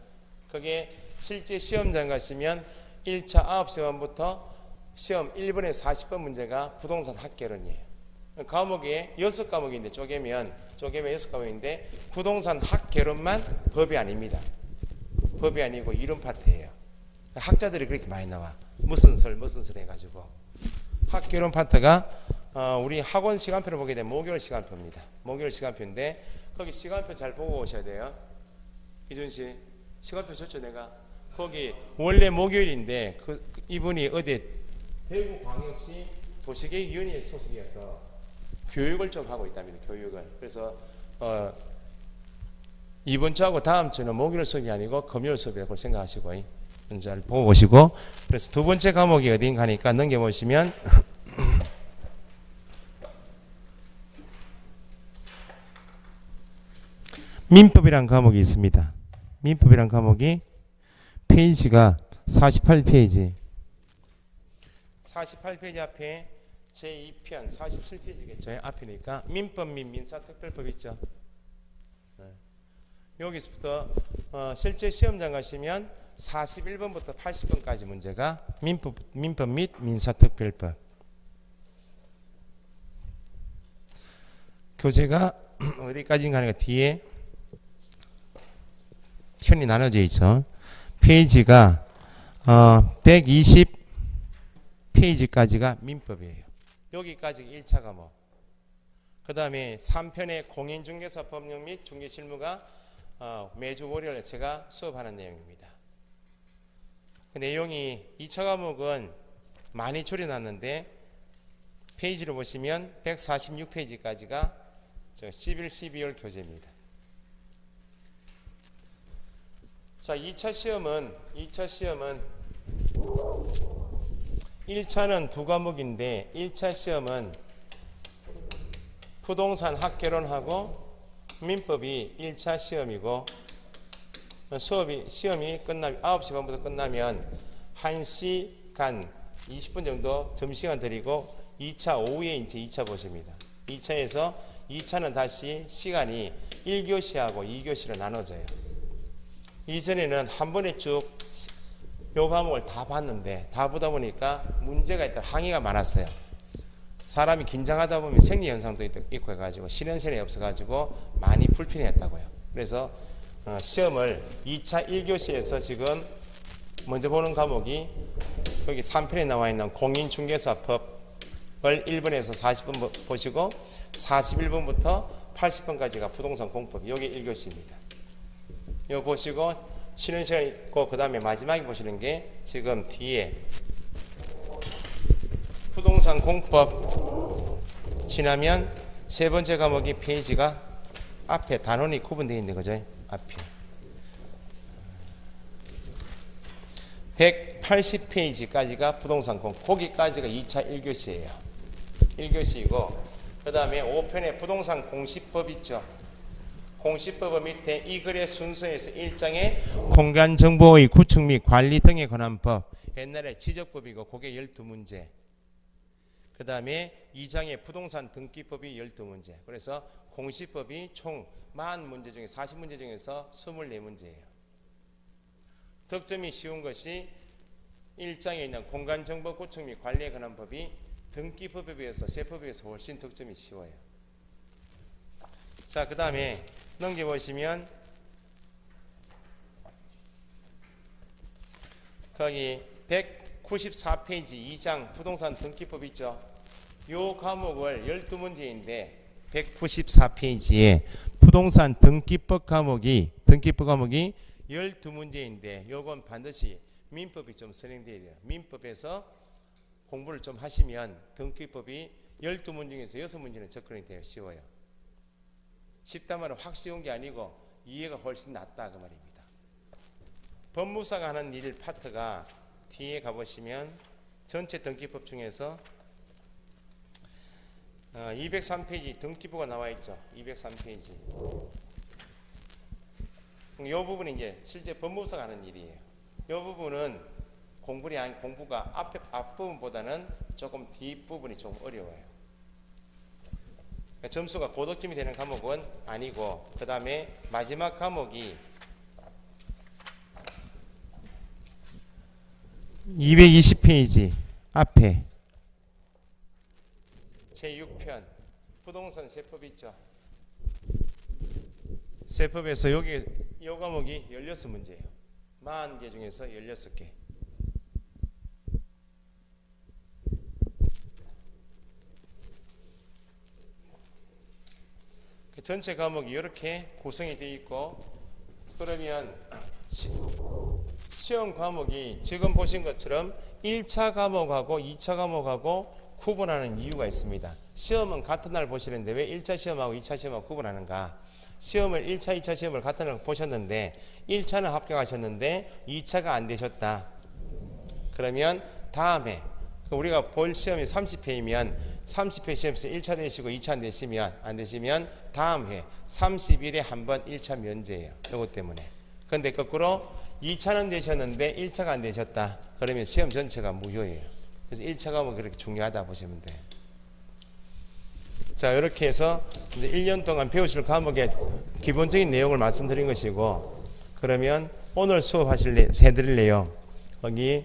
그게 실제 시험장 가시면 1차 9시 반부터 시험 1번에 40번 문제가 부동산 학개론이에요. 과목이 6과목인데 쪼개면 6과목인데 부동산 학개론만 법이 아닙니다. 법이 아니고 이론 파트예요. 학자들이 그렇게 많이 나와. 무슨 설 해가지고 학개론 파트가 우리 학원 시간표를 보게 되면 목요일 시간표입니다. 목요일 시간표인데 거기 시간표 잘 보고 오셔야 돼요. 이준씨 시간표 줬죠 내가? 거기 원래 목요일인데 이분이 어디 대구광역시 도시계획위원회 소속이어서 교육을 좀 하고 있답니다. 교육을. 그래서 이번 주하고 다음 주는 목요일 수업이 아니고 금요일 수업이라고 생각하시고 잘 보고 보시고, 그래서 두 번째 과목이 어딘가 하니까 넘겨보시면 민법이라는 과목이 있습니다. 민법이라는 과목이 페이지가 48페이지 48페이지 앞에 제2편 47페이지겠죠. 앞이니까 민법 및 민사특별법 있죠. 네. 여기서부터 실제 시험장 가시면 41번부터 80번까지 문제가 민법 및 민사특별법. 교재가 어디까지인가 하니까 뒤에 편이 나눠져 있죠. 페이지가 120페이지까지가 민법이에요. 여기까지 1차 과목. 그 다음에 3편의 공인중개사 법령 및 중개실무가 매주 월요일에 제가 수업하는 내용입니다. 그 내용이 2차 과목은 많이 줄여놨는데 페이지로 보시면 146페이지까지가 11, 12월 교재입니다. 자, 2차 시험은 1차는 두 과목인데 1차 시험은 부동산 학개론하고 민법이 1차 시험이고, 시험이 끝나면 9시 반부터 끝나면 1시간 20분 정도 점심시간 드리고 2차 오후에 이제 2차 보십니다. 2차에서 2차는 다시 시간이 1교시하고 2교시로 나눠져요. 이전에는 한 번에 쭉 요 과목을 다 봤는데 다 보다 보니까 문제가 있다, 항의가 많았어요. 사람이 긴장하다 보면 생리 현상도 있고 해가지고 실현성이 없어가지고 많이 불편했다고요. 그래서 시험을 2차 1교시에서 지금 먼저 보는 과목이 거기 3편에 나와 있는 공인중개사법을 1번에서 40번 보시고 41번부터 80번까지가 부동산 공법, 여기 1교시입니다. 이거 보시고 쉬는 시간이 있고, 그 다음에 마지막에 보시는 게 지금 뒤에 부동산 공법 지나면 세 번째 과목이 페이지가 앞에 단원이 구분되어 있는 거죠. 앞에 180페이지까지가 부동산 공법, 거기까지가 2차 1교시예요. 1교시이고, 그 다음에 5편에 부동산 공시법 있죠. 공시법 밑에 이 글의 순서에서 1장에 공간정보의 구축 및 관리 등에 관한 법, 옛날에 지적법이고 그게 12문제. 그 다음에 2장의 부동산 등기법이 12문제. 그래서 공시법이 총 40문제 중에 40문제 중에서 24문제예요. 득점이 쉬운 것이 1장에 있는 공간정보 구축 및 관리에 관한 법이 등기법에 비해서 세법에 비해서 훨씬 득점이 쉬워요. 자, 그 다음에 넘겨보시면 거기 194페이지 2장 부동산 등기법 있죠. 요 과목을 12문제인데 194페이지에 부동산 등기법 과목이 12문제인데 요건 반드시 민법이 좀 선행돼야 돼요. 민법에서 공부를 좀 하시면 등기법이 12문제 중에서 6문제는 접근이 돼요. 쉬워요. 쉽단 말은 확 쉬운 게 아니고 이해가 훨씬 낫다 그 말입니다. 법무사가 하는 일 파트가 뒤에 가보시면 전체 등기법 중에서 203페이지 등기부가 나와 있죠. 203페이지. 이 부분이 이제 실제 법무사가 하는 일이에요. 이 부분은 공부가 앞부분보다는 조금 뒷부분이 좀 어려워요. 점수가 고득점이 되는 과목은 아니고, 그 다음에 마지막 과목이 220페이지 앞에 제6편 부동산 세법 있죠. 세법에서 이 과목이 16문제예요. 40개 중에서 16개. 전체 과목이 이렇게 구성이 되어 있고, 그러면 시험 과목이 지금 보신 것처럼 1차 과목하고 2차 과목하고 구분하는 이유가 있습니다. 시험은 같은 날 보시는데 왜 1차 시험하고 2차 시험하고 구분하는가? 시험을 1차, 2차 시험을 같은 날 보셨는데 1차는 합격하셨는데 2차가 안 되셨다. 그러면 다음에 우리가 볼 시험이 30회이면 30회 시험에서 1차 되시고 2차 안 되시면 다음 회 30일에 한 번 1차 면제예요. 이것 때문에. 그런데 거꾸로 2차는 되셨는데 1차가 안 되셨다. 그러면 시험 전체가 무효예요. 그래서 1차가 뭐 그렇게 중요하다 보시면 돼요. 자, 이렇게 해서 이제 1년 동안 배우실 과목의 기본적인 내용을 말씀드린 것이고, 그러면 오늘 해드릴 내용, 거기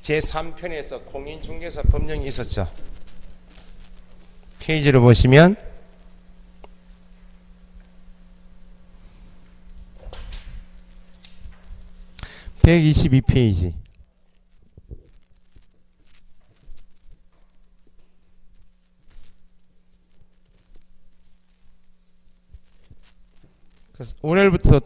제3편에서 공인중개사 법령이 있었죠. 페이지를 보시면 (122페이지) 그래서 월요일부터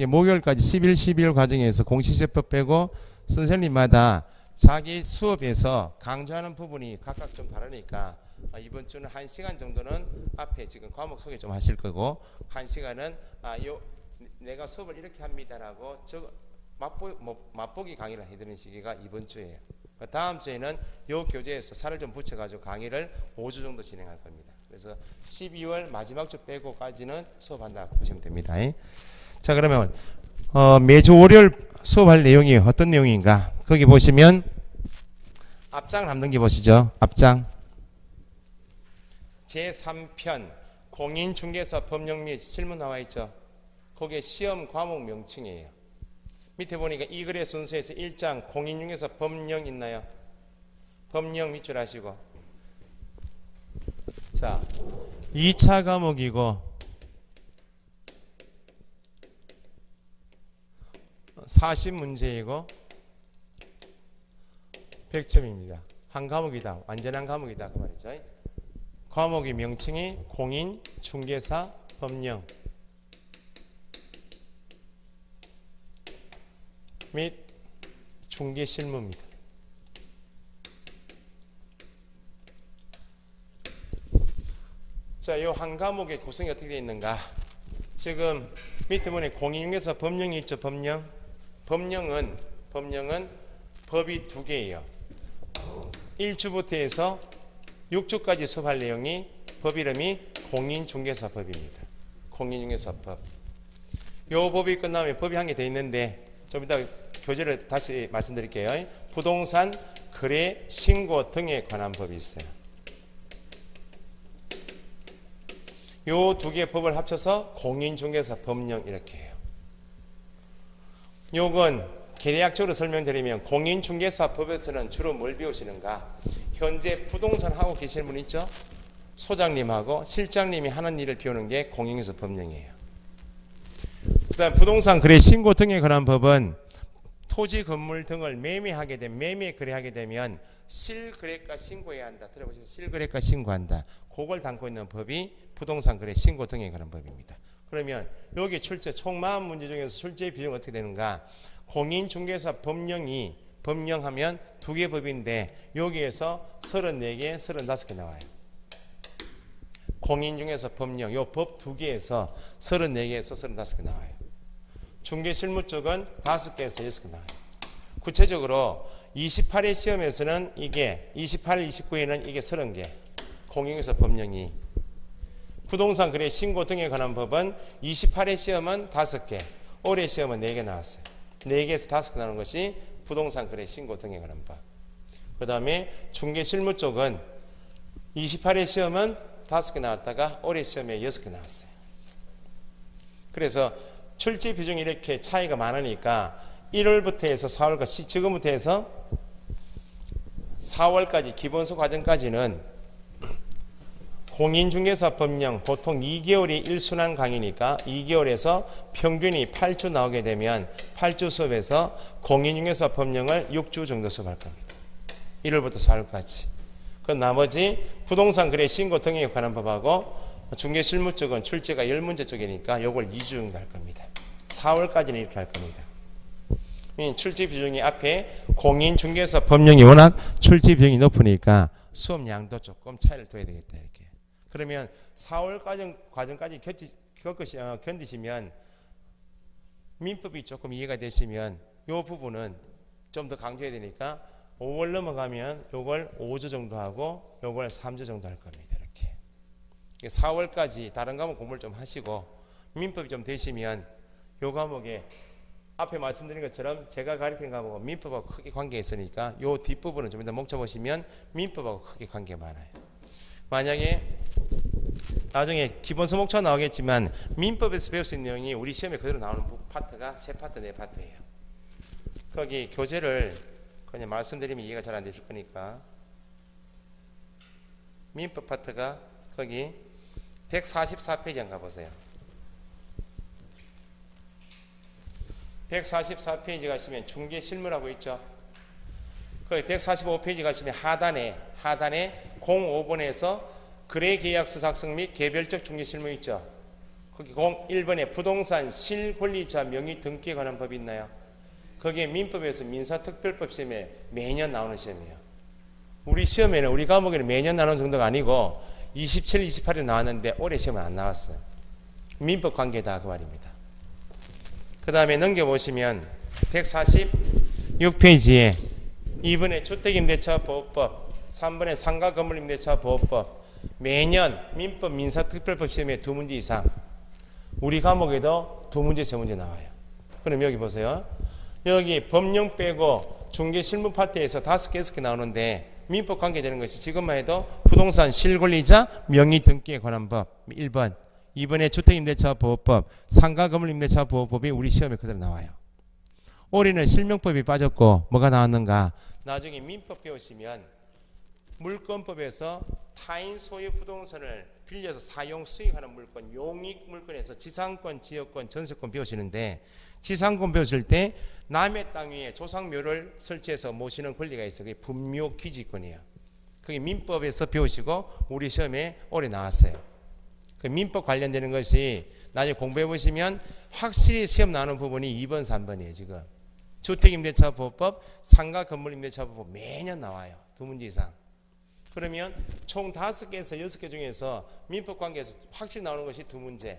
목요일까지 10일 12일 과정에서 공시세법 빼고 선생님마다 자기 수업에서 강조하는 부분이 각각 좀 다르니까 이번 주는 1시간 정도는 앞에 지금 과목 소개 좀 하실 거고, 1시간은 내가 수업을 이렇게 합니다라고 맛보기 강의를 해드리는 시기가 이번 주예요. 다음 주에는 이 교재에서 살을 좀 붙여가지고 강의를 5주 정도 진행할 겁니다. 그래서 12월 마지막 주 빼고까지는 수업한다 보시면 됩니다. 자, 그러면 매주 월요일 수업할 내용이 어떤 내용인가? 거기 보시면 앞장을 한번 넘겨보시죠. 앞장 제3편 공인중개사 법령 및 실무 나와 있죠. 거기에 시험 과목 명칭이에요. 밑에 보니까 이 글의 순서에서 1장 공인중개사 법령 있나요? 법령 밑줄 하시고, 자 2차 과목이고 40문제이고 100점입니다. 한 과목이다. 완전한 과목이다. 그 말이죠. 과목의 명칭이 공인중개사 법령 및 중개실무입니다. 자, 이 한 과목의 구성이 어떻게 되어 있는가? 지금 밑에 보니 공인중개사 법령이 있죠. 법령은 법이 두 개예요. 1주부터 해서 6주까지 수업할 내용이 법 이름이 공인중개사법입니다. 공인중개사법. 요 법이 끝나면 법이 한 개 더 있는데 좀 이따 교재를 다시 말씀드릴게요. 부동산 거래 신고 등에 관한 법이 있어요. 요 두 개의 법을 합쳐서 공인중개사 법령 이렇게 해요. 요건 계략적으로 설명드리면 공인중개사 법에서는 주로 뭘 배우시는가? 현재 부동산 하고 계시는 분 있죠? 소장님하고 실장님이 하는 일을 배우는 게 공인중개사 법령이에요. 그다음 부동산 거래 신고 등에 관한 법은 토지 건물 등을 매매하게 되면 매매 거래하게 되면 실거래가 신고해야 한다. 들어보시죠. 실거래가 신고한다. 그걸 담고 있는 법이 부동산 거래 신고 등에 관한 법입니다. 그러면 여기 출제 총 40문제 중에서 출제 비중이 어떻게 되는가? 공인중개사 법령하면 두 개 법인데 여기에서 34개, 35개 나와요. 공인중개사 법령 요 법 두 개에서 34개에서 35개 나와요. 중개실무 쪽은 5개에서 6개 나와요. 구체적으로 28회 시험에서는 이게 28, 29회는 이게 30개 공인중개사 법령이, 부동산 거래 신고 등에 관한 법은 28회 시험은 5개, 올해 시험은 4개 나왔어요. 4개에서 5개 나오는 것이 부동산 거래 신고 등에 관한 법. 그 다음에 중개실무 쪽은 28회 시험은 5개 나왔다가 올해 시험에 6개 나왔어요. 그래서 출제 비중이 이렇게 차이가 많으니까 1월부터 해서 4월까지, 지금부터 해서 4월까지 기본서 과정까지는 공인중개사 법령 보통 2개월이 1순환 강의니까 2개월에서 평균이 8주 나오게 되면 8주 수업에서 공인중개사 법령을 6주 정도 수업할 겁니다. 1월부터 4월까지. 그 나머지 부동산 거래 신고 등에 관한 법하고 중개실무 쪽은 출제가 10문제 쪽이니까 요걸 2주 정도 할 겁니다. 4월까지는 이렇게 할 겁니다. 출제 비중이 앞에 공인중개사 법령이 워낙 출제 비중이 높으니까 수업량도 조금 차이를 둬야 되겠다 이렇게. 그러면 4월 과정까지 견디시면 민법이 조금 이해가 되시면 이 부분은 좀 더 강조해야 되니까 5월 넘어가면 요걸 5주 정도 하고 요걸 3주 정도 할 겁니다. 이렇게 4월까지 다른 과목 공부를 좀 하시고 민법이 좀 되시면 요 과목에 앞에 말씀드린 것처럼 제가 가르치는 과목은 민법하고 크게 관계가 있으니까 요 뒷부분은 좀 이따 목차 보시면 민법하고 크게 관계가 많아요. 만약에 나중에 기본서 목차 나오겠지만 민법에서 배울 수 있는 내용이 우리 시험에 그대로 나오는 파트가 3파트, 4파트예요. 거기 교재를 그냥 말씀드리면 이해가 잘 안 되실 거니까 민법 파트가 거기 144페이지 한번 가보세요. 144페이지 가시면 중개실무라고 있죠. 거기 145페이지 가시면 하단에 05번에서 거래계약서 작성 및 개별적 중개실무 있죠. 거기 1번에 부동산 실권리자 명의 등기에 관한 법이 있나요? 거기에 민법에서 민사특별법 시험에 매년 나오는 시험이에요. 우리 시험에는 우리 과목에는 매년 나오는 정도가 아니고 27, 28에 나왔는데 올해 시험은 안 나왔어요. 민법 관계다 그 말입니다. 그 다음에 넘겨보시면 146페이지에 2번에 주택임대차보호법, 3번에 상가건물임대차보호법 매년 민법 민사특별법 시험에 2문제 이상, 우리 과목에도 2문제 3문제 나와요. 그럼 여기 보세요. 여기 법령 빼고 중개실무 파트에서 5개, 6개 나오는데 민법 관계되는 것이 지금만 해도 부동산 실권리자 명의 등기에 관한 법 1번, 2번에 주택임대차보호법, 상가건물임대차보호법이 우리 시험에 그대로 나와요. 올해는 실명법이 빠졌고 뭐가 나왔는가? 나중에 민법 배우시면 물권법에서 타인 소유 부동산을 빌려서 사용 수익하는 물권, 용익 물권에서 지상권, 지역권, 전세권 배우시는데 지상권 배우실 때 남의 땅 위에 조상묘를 설치해서 모시는 권리가 있어요. 그게 분묘기지권이에요. 그게 민법에서 배우시고 우리 시험에 올해 나왔어요. 그 민법 관련되는 것이 나중에 공부해 보시면 확실히 시험 나오는 부분이 2번, 3번이에요. 지금 주택임대차보호법, 상가건물임대차보호법 매년 나와요. 2문제 이상. 그러면 총 5개에서 6개 중에서 민법 관계에서 확실히 나오는 것이 2문제.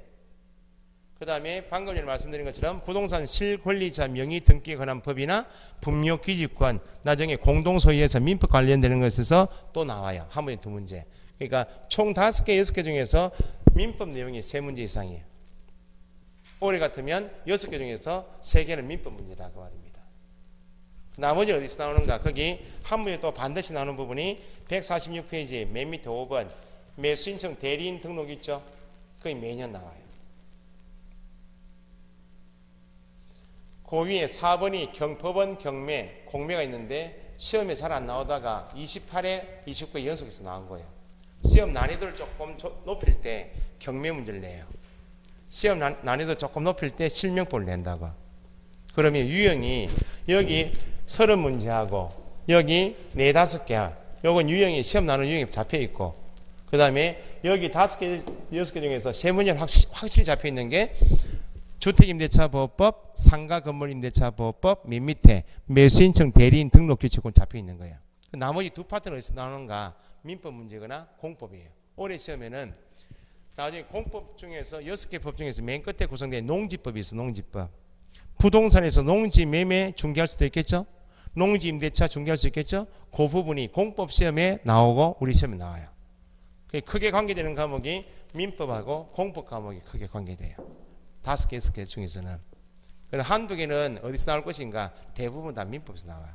그 다음에 방금 전에 말씀드린 것처럼 부동산 실권리자 명의 등기에 관한 법이나 분묘기지권, 나중에 공동소유에서 민법 관련되는 것에서 또 나와요. 한 번에 2문제. 그러니까 총 5개, 6개 중에서 민법 내용이 3문제 이상이에요. 올해 같으면 6개 중에서 3개는 민법 문제다 그 말입니다. 나머지는 어디서 나오는가? 거기 한문에 또 반드시 나오는 부분이 146페이지 맨 밑에 5번 매수 신청 대리인 등록 있죠? 거기 매년 나와요. 그 위에 4번이 법원 경매, 공매가 있는데 시험에 잘 안 나오다가 28회, 29회 연속해서 나온 거예요. 시험 난이도를 조금 높일 때 경매 문제를 내요. 시험 난이도 조금 높일 때 실명법을 낸다고. 그러면 유형이 여기 30문제하고 여기 4, 5개, 요건 유형이 시험 나오는 유형이 잡혀 있고, 그 다음에 여기 5개, 6개 중에서 3문제는 확실히 잡혀 있는 게 주택임대차보호법, 상가건물임대차보호법, 맨 밑에 매수인청 대리인 등록규칙은 잡혀 있는 거예요. 나머지 두 파트는 어디서 나오는가? 민법 문제거나 공법이에요. 올해 시험에는 나중에 공법 중에서 6개 법 중에서 맨 끝에 구성된 농지법이 있어. 농지법. 부동산에서 농지 매매 중개할 수도 있겠죠. 농지 임대차 중개할 수 있겠죠. 그 부분이 공법 시험에 나오고 우리 시험에 나와요. 크게 관계되는 과목이 민법하고 공법 과목이 크게 관계돼요. 5개, 6개 중에서는. 그런데 한두 개는 어디서 나올 것인가? 대부분 다 민법에서 나와요.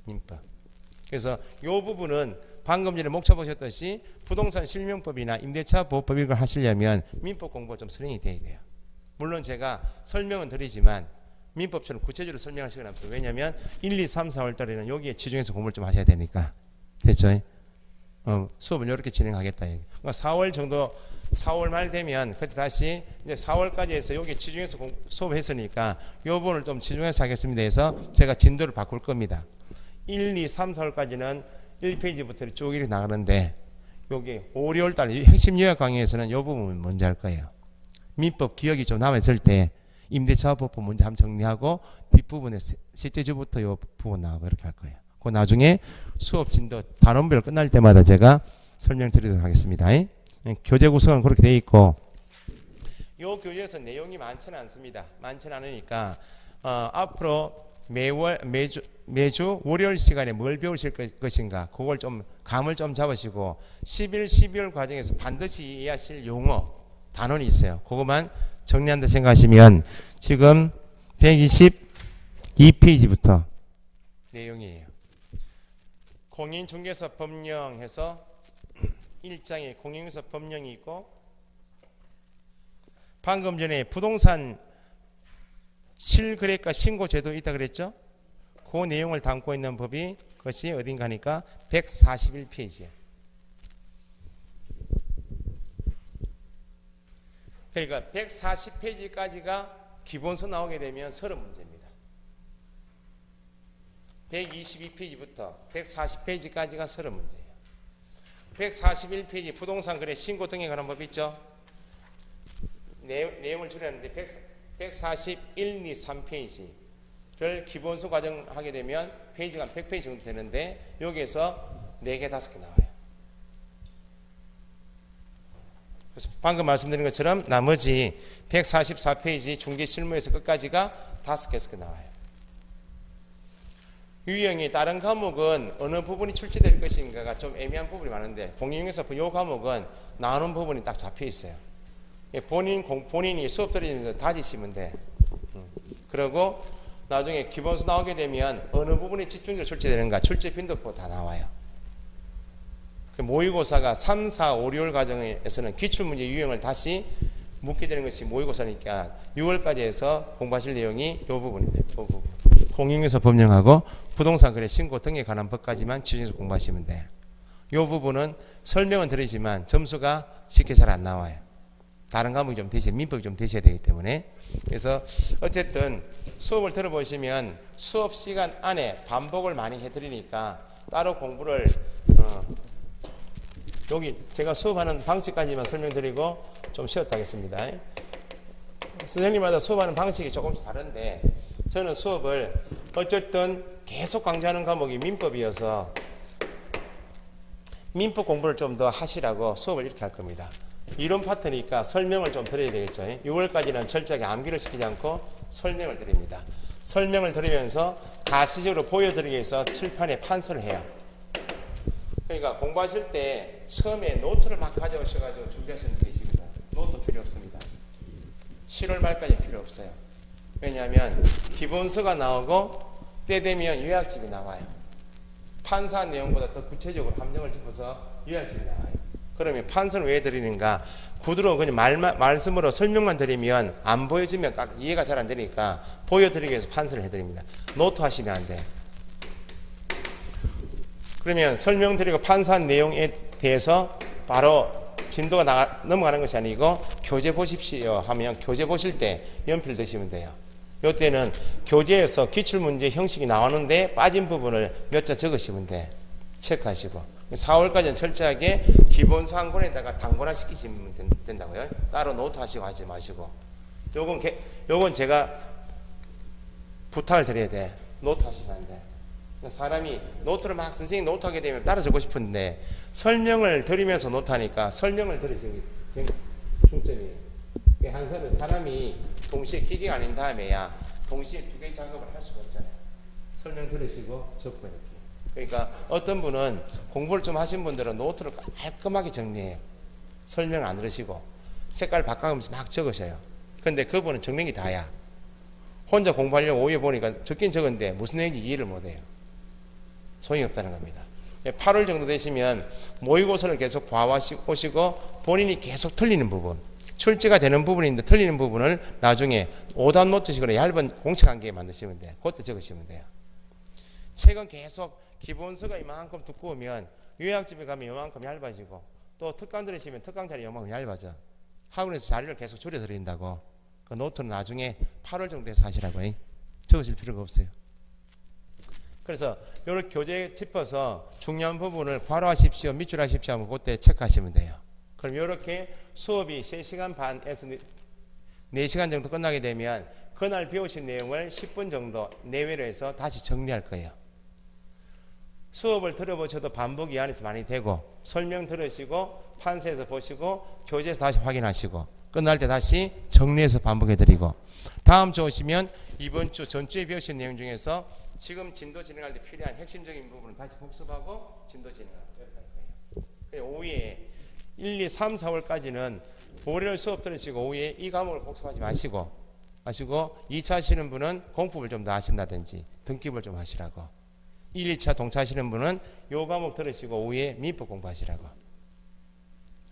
민법. 그래서 이 부분은 방금 전에 목차 보셨듯이 부동산 실명법이나 임대차 보호법 이걸 하시려면 민법 공부가 좀 선행이 돼야 돼요. 물론 제가 설명은 드리지만 민법처럼 구체적으로 설명할 시간이 없어요. 왜냐하면 1, 2, 3, 4월 달에는 여기에 집중해서 공부를 좀 하셔야 되니까. 됐죠? 수업을 이렇게 진행하겠다. 그러니까 4월 정도, 4월 말 되면 그때 다시 이제 4월까지 해서 여기 집중해서 수업했으니까 이 부분을 좀 집중해서 하겠습니다 해서 제가 진도를 바꿀 겁니다. 1, 2, 3, 4월까지는 1페이지부터 쭉 이렇게 나가는데 여기 5, 6월 달 핵심 요약 강의에서는 이 부분 먼저 할 거예요. 민법 기억이 좀 남아있을 때 임대차보호법 먼저 한번 정리하고 뒷부분에 실제주부터 이 부분 나오고 이렇게 할 거예요. 그 나중에 수업 진도 단원별 끝날 때마다 제가 설명드리도록 하겠습니다. 교재 구성은 그렇게 되어 있고 이 교재에서 내용이 많지는 않습니다. 많지는 않으니까 앞으로 매주 월요일 시간에 뭘 배우실 것인가 그걸 좀 감을 좀 잡으시고 11, 12월 과정에서 반드시 이해하실 용어 단원이 있어요. 그것만 정리한다 생각하시면 지금 122페이지부터 내용이에요. 공인중개사 법령 해서 1장에 공인중개사 법령이 있고 방금 전에 부동산 실거래가 신고제도 있다 그랬죠? 그 내용을 담고 있는 법이 그것이 어딘가니까 141페이지예요. 그러니까 140페이지까지가 기본서 나오게 되면 30문제입니다. 122페이지부터 140페이지까지가 30문제예요. 141페이지 부동산 거래 신고 등에 관한 법 있죠? 내용을 줄였는데 141, 2, 3페이지를 기본서 과정 하게 되면 페이지가 100페이지 정도 되는데 여기에서 4개, 5개 나와요. 그래서 방금 말씀드린 것처럼 나머지 144페이지 중개 실무에서 끝까지가 5개, 6개 나와요. 유형이 다른 과목은 어느 부분이 출제될 것인가가 좀 애매한 부분이 많은데 공인중개사 이 과목은 나오는 부분이 딱 잡혀 있어요. 본인이 수업 들으면서 다지시면 돼. 그리고 나중에 기본서 나오게 되면 어느 부분이 집중적으로 출제되는가 출제 빈도표 다 나와요. 모의고사가 3, 4, 5, 6월 과정에서는 기출문제 유형을 다시 묻게 되는 것이 모의고사니까 6월까지 해서 공부하실 내용이 이 부분입니다. 이 부분. 공인중개사 법령하고 부동산 거래 신고 등에 관한 법까지만 집중해서 공부하시면 돼요. 이 부분은 설명은 드리지만 점수가 쉽게 잘 안 나와요. 다른 과목이 좀 되셔야, 민법이 좀 되셔야 되기 때문에. 그래서 어쨌든 수업을 들어보시면 수업 시간 안에 반복을 많이 해드리니까 따로 공부를 여기 제가 수업하는 방식까지만 설명드리고 좀 쉬었다 하겠습니다. 선생님마다 수업하는 방식이 조금씩 다른데 저는 수업을 어쨌든 계속 강조하는 과목이 민법이어서 민법 공부를 좀 더 하시라고 수업을 이렇게 할 겁니다. 이론 파트니까 설명을 좀 드려야 되겠죠. 6월까지는 철저하게 암기를 시키지 않고 설명을 드립니다. 설명을 드리면서 가시적으로 보여드리기 위해서 칠판에 판서를 해요. 그러니까 공부하실 때 처음에 노트를 막 가져오셔가지고 준비하시면 되십니다. 노트 필요 없습니다. 7월 말까지 필요 없어요. 왜냐하면 기본서가 나오고 때 되면 요약집이 나와요. 판사 내용보다 더 구체적으로 함정을 짚어서 요약집이 나와요. 그러면 판서는 왜 드리는가? 구두로 그냥 말씀으로 설명만 드리면 안 보여주면 이해가 잘 안 되니까 보여드리기 위해서 판서를 해드립니다. 노트 하시면 안 돼. 그러면 설명드리고 판사한 내용에 대해서 바로 진도가 넘어가는 것이 아니고 교재 보십시오 하면 교재 보실 때 연필 드시면 돼요. 이때는 교재에서 기출문제 형식이 나오는데 빠진 부분을 몇 자 적으시면 돼. 체크하시고 4월까지는 철저하게 기본서 한 권에다가 단권화 시키시면 된다고요. 따로 노트 하시고 하지 마시고 요건 제가 부탁을 드려야 돼. 노트 하시면 안 돼. 사람이 노트를 막 선생님이 노트하게 되면 따라 적고 싶은데 설명을 드리면서 노트하니까 설명을 들으시는 게 중점이에요. 한 사람이 동시에 기계가 아닌 다음에야 동시에 두 개의 작업을 할 수가 없잖아요. 설명 들으시고 적고 이렇게. 그러니까 어떤 분은 공부를 좀 하신 분들은 노트를 깔끔하게 정리해요. 설명 안 들으시고 색깔 바꿔가면서 막 적으셔요. 근데 그분은 적는 게 다야. 혼자 공부하려고 오해 보니까 적긴 적은데 무슨 내용인지 이해를 못해요. 소용이 없다는 겁니다. 8월 정도 되시면 모의고사를 계속 봐오시고 본인이 계속 틀리는 부분, 출제가 되는 부분인데 틀리는 부분을 나중에 5단 노트식으로 얇은 공책 한 개 만드시면 돼요. 그것도 적으시면 돼요. 책은 계속 기본서가 이만큼 두꺼우면 요약집에 가면 이만큼 얇아지고 또 특강 들으시면 특강 자리 이만큼 얇아져. 학원에서 자리를 계속 줄여드린다고. 그 노트는 나중에 8월 정도에서 하시라고 적으실 필요가 없어요. 그래서 이렇게 교재 짚어서 중요한 부분을 괄호하십시오, 밑줄하십시오 하면 그때 체크하시면 돼요. 그럼 이렇게 수업이 3시간 반에서 4시간 정도 끝나게 되면 그날 배우신 내용을 10분 정도 내외로 해서 다시 정리할 거예요. 수업을 들어보셔도 반복이 안에서 많이 되고 설명 들으시고 판서에서 보시고 교재에서 다시 확인하시고 끝날 때 다시 정리해서 반복해드리고 다음 주 오시면 이번 주 전주에 배우신 내용 중에서 지금 진도 진행할 때 필요한 핵심적인 부분을 다시 복습하고 진도 진행할 거예요. 오후에 1, 2, 3, 4월까지는 월요일 수업 들으시고 오후에 이 과목을 복습하지 마시고 2차 하시는 분은 공법을 좀 더 하신다든지 등기부를 좀 하시라고 1, 2차 동차하시는 분은 요 과목 들으시고 오후에 민법 공부하시라고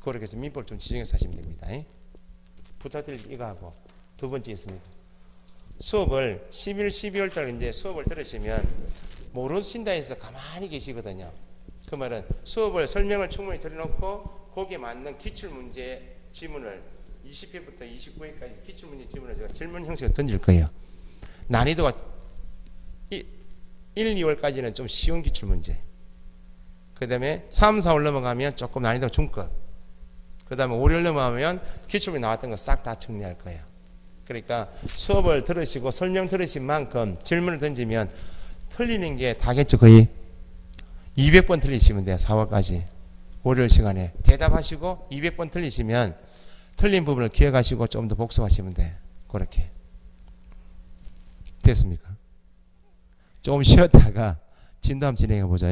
그렇게 해서 민법을 좀 지정해서 하시면 됩니다. 부탁드릴 이거 하고 두 번째 있습니다. 수업을 11, 12월 달 이제 수업을 들으시면 모르신다 해서 가만히 계시거든요. 그 말은 수업을 설명을 충분히 들어놓고 거기에 맞는 기출문제 지문을 20회부터 29회까지 기출문제 지문을 제가 질문 형식으로 던질 거예요. 난이도가 1, 2월까지는 좀 쉬운 기출문제. 그 다음에 3, 4월 넘어가면 조금 난이도가 중급. 그 다음에 5월 넘어가면 기출문제 나왔던 거 싹 다 정리할 거예요. 그러니까 수업을 들으시고 설명 들으신 만큼 질문을 던지면 틀리는 게 다겠죠. 거의 200번 틀리시면 돼요. 4월까지 월요일 시간에 대답하시고 200번 틀리시면 틀린 부분을 기억하시고 좀 더 복습하시면 돼. 그렇게 됐습니까? 조금 쉬었다가 진도 한번 진행해 보자.